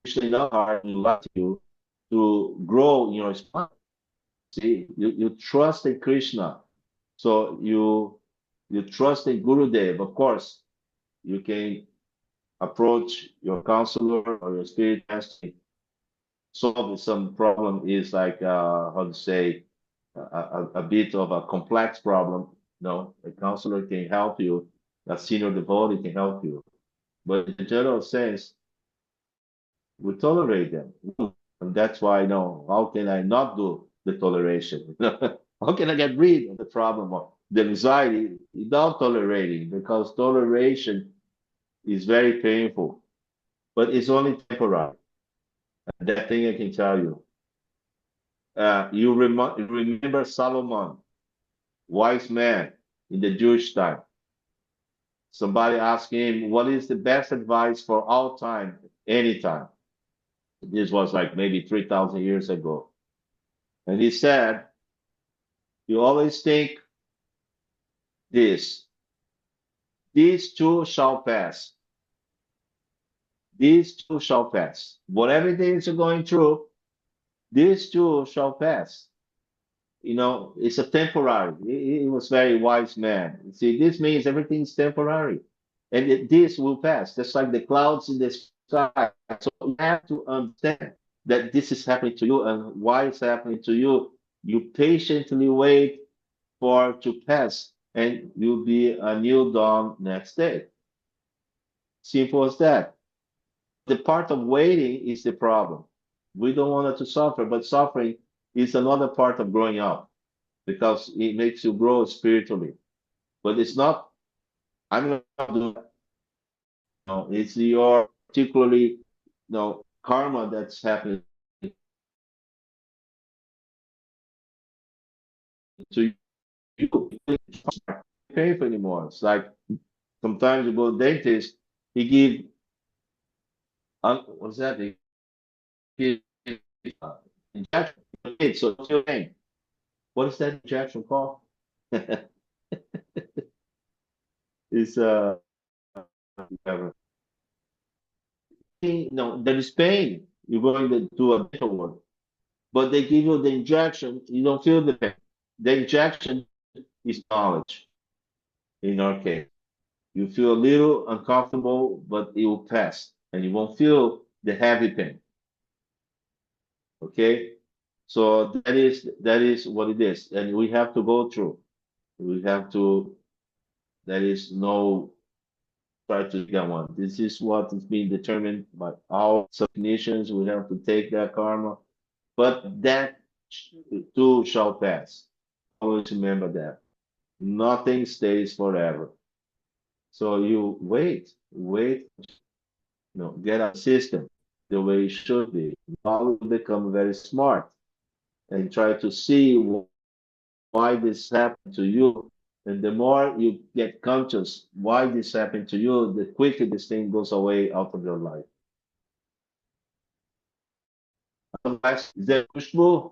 Krishna in your heart, you like you to grow in your response. See, you trust in Krishna, so you trust in Gurudev. Of course, you can approach your counselor or your spirit master. Solve some problem is like how to say, a bit of a complex problem. A counselor can help you. A senior devotee can help you. But in the general sense, we tolerate them, and that's why how can I not do the toleration? How can I get rid of the problem of the anxiety without tolerating? Because toleration is very painful, but it's only temporary. And that thing I can tell you. You remember Solomon, wise man in the Jewish time. Somebody asked him, what is the best advice for all time, anytime? This was like maybe 3,000 years ago. And he said, you always think this. These two shall pass. These two shall pass. Whatever it is you're going through, these two shall pass. It's a temporary. He was very wise man. See, this means everything's temporary. And this will pass, just like the clouds in the sky. So you have to understand that this is happening to you, and why it's happening to you. You patiently wait for it to pass, and you'll be a new dawn next day. Simple as that. The part of waiting is the problem. We don't want it to suffer, but suffering is another part of growing up, because it makes you grow spiritually. But it's not, I'm going to do that. It's your particularly, karma that's happening to you. You can't pay for anymore. It's like sometimes you go to the dentist, he give, what's that? He give injection, so what's your name? What is that injection called? It's whatever. No, there is pain. You're going to do a better one, but they give you the injection. You don't feel the pain. The injection is knowledge. In our case, you feel a little uncomfortable, but it will pass, and you won't feel the heavy pain. Okay, so that is what it is, and we have to go through. We have to. There is no try to get one. This is what is being determined by our submissions. We have to take that karma, but that too shall pass. Always remember that. Nothing stays forever. So you wait, get a system the way it should be. Now you become very smart and try to see why this happened to you. And the more you get conscious why this happened to you, the quicker this thing goes away out of your life. Is that Kushbu?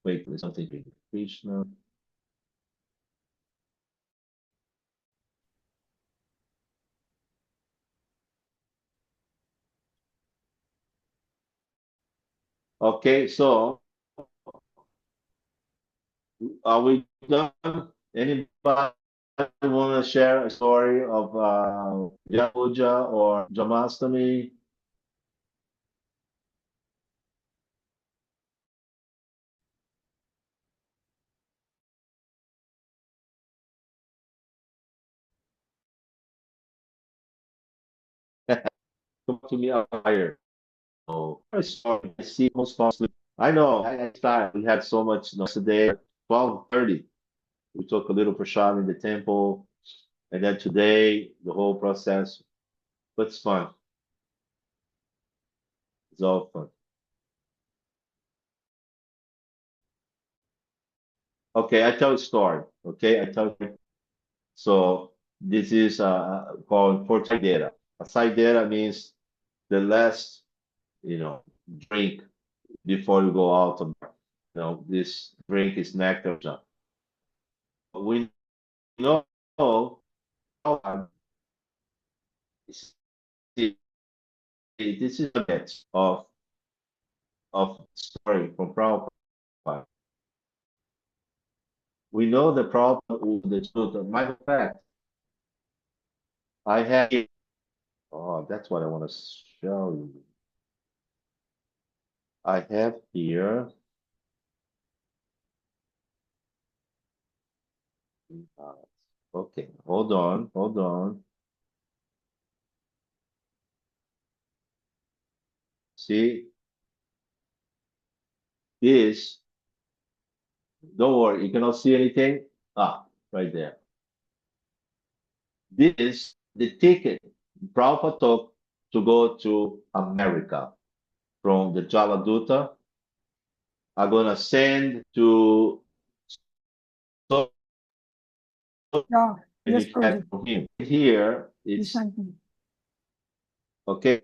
Wait, there's something big. Krishna. Okay, so are we done? Anybody want to share a story of Yahuja or Jamastami? Come to me higher. Oh, I see most possibly. I know. We had so much yesterday. 12:30. We took a little prashad in the temple, and then today the whole process. But it's fun. It's all fun. Okay, I tell a story. Okay, I tell you. So this is called for saideira. A saideira means the last, drink before you go out. This drink is nectar. We know this is a bit of story from Prabhupada. We know the problem with the truth. Matter of fact, I have. Oh, that's what I want to show you. I have here. Okay, hold on. See, this, don't worry, you cannot see anything. Right there. This is the ticket Prabhupada took to go to America from the Jaladuta. I'm gonna send to Yeah, yes, Prabhuji. from him. Here He it's sent me. okay.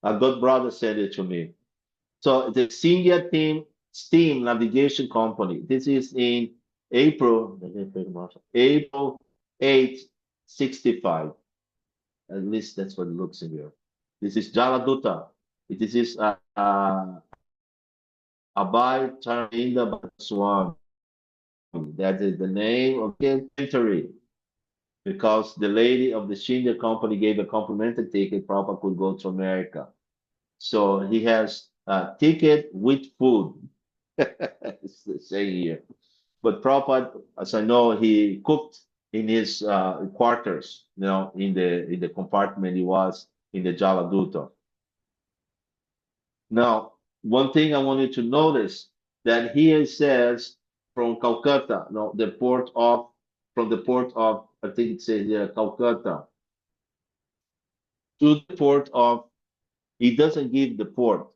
A good brother sent it to me. So the India Steam Navigation Company. This is in April 8, 65. At least that's what it looks in here. This is Jaladuta. This is Abai Charinda Swami. That is the name of the century. Because the lady of the Shindia company gave a complimentary ticket, Prabhupada could go to America. So he has a ticket with food. It's the same here. But Prabhupada, as I know, he cooked in his quarters, in the compartment he was in the Jaladuta. Now, one thing I want you to notice that here it says from Calcutta, from the port of, I think it says here, Calcutta, to the port of, he doesn't give the port.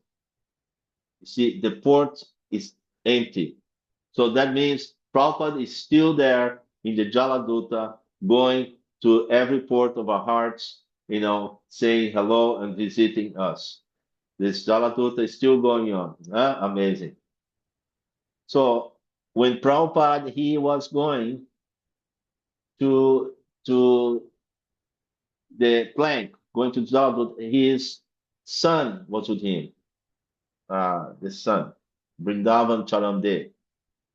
You see, the port is empty. So that means Prabhupada is still there in the Jaladuta, going to every port of our hearts, saying hello and visiting us. This Jaladuta is still going on. Amazing. So when Prabhupada, he was going to the plank, going to Jaladuta, his son was with him. The son, Vrindavan Charamdev.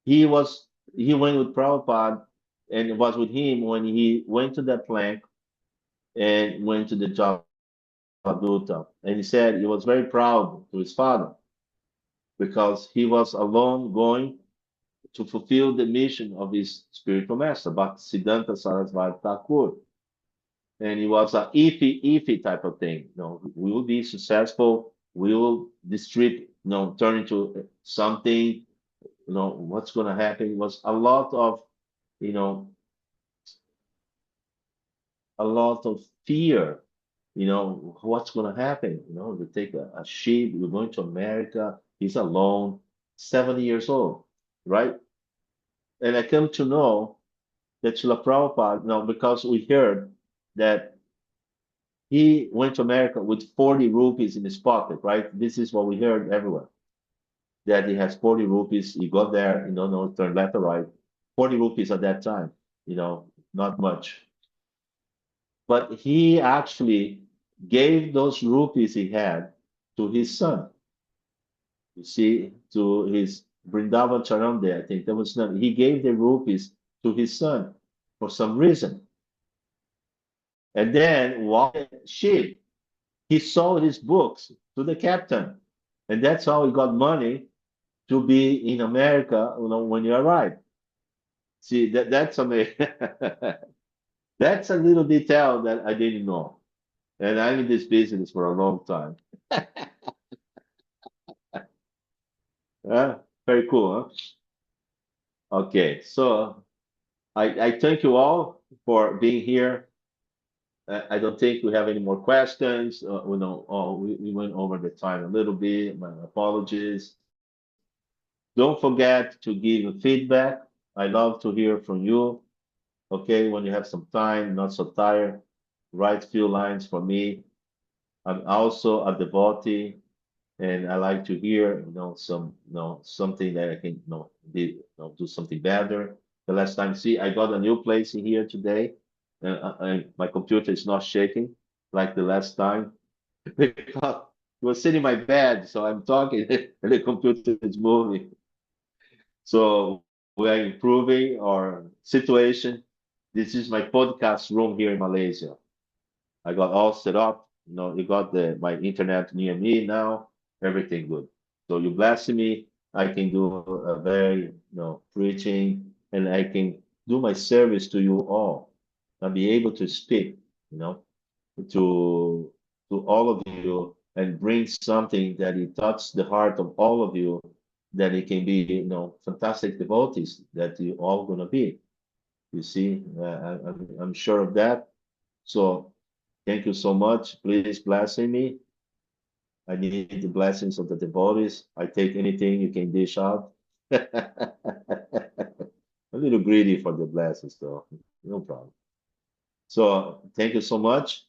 He went with Prabhupada and was with him when he went to that plank and went to the Jaladuta. And he said he was very proud to his father because he was alone going to fulfill the mission of his spiritual master, Bhaktisiddhanta Sarasvati Thakur. And it was a iffy type of thing. We will be successful. We will distribute, turn into something. What's going to happen? It was a lot of fear. What's going to happen? We take a ship. We're going to America. He's alone, 70 years old, right? And I come to know that Srila Prabhupada, because we heard that he went to America with 40 rupees in his pocket, right? This is what we heard everywhere. That he has 40 rupees. He got there, turn left or right. 40 rupees at that time, not much. But he actually gave those rupees he had to his son. You see, to his Vrindavan Charamdev, I think that was not. He gave the rupees to his son for some reason. And then while on the ship, he sold his books to the captain. And that's how he got money to be in America, when you arrive. See, that's amazing. That's a little detail that I didn't know. And I'm in this business for a long time. Very cool, huh? Okay, so I thank you all for being here. I don't think we have any more questions. We went over the time a little bit. My apologies. Don't forget to give feedback. I love to hear from you. Okay, when you have some time, not so tired, write few lines for me. I'm also a devotee, and I like to hear, something that I can, do something better. The last time, see, I got a new place in here today, and my computer is not shaking like the last time because it was sitting in my bed, so I'm talking and the computer is moving. So we are improving our situation. This is my podcast room here in Malaysia. I got all set up. You got my internet near me now. Everything good. So you blessing me. I can do a very, preaching, and I can do my service to you all. I'll be able to speak, to all of you and bring something that it touches the heart of all of you, that it can be, fantastic devotees that you all gonna be. You see, I'm sure of that. So thank you so much. Please blessing me. I need the blessings of the devotees. I take anything you can dish out. A little greedy for the blessings, though. No problem. So thank you so much.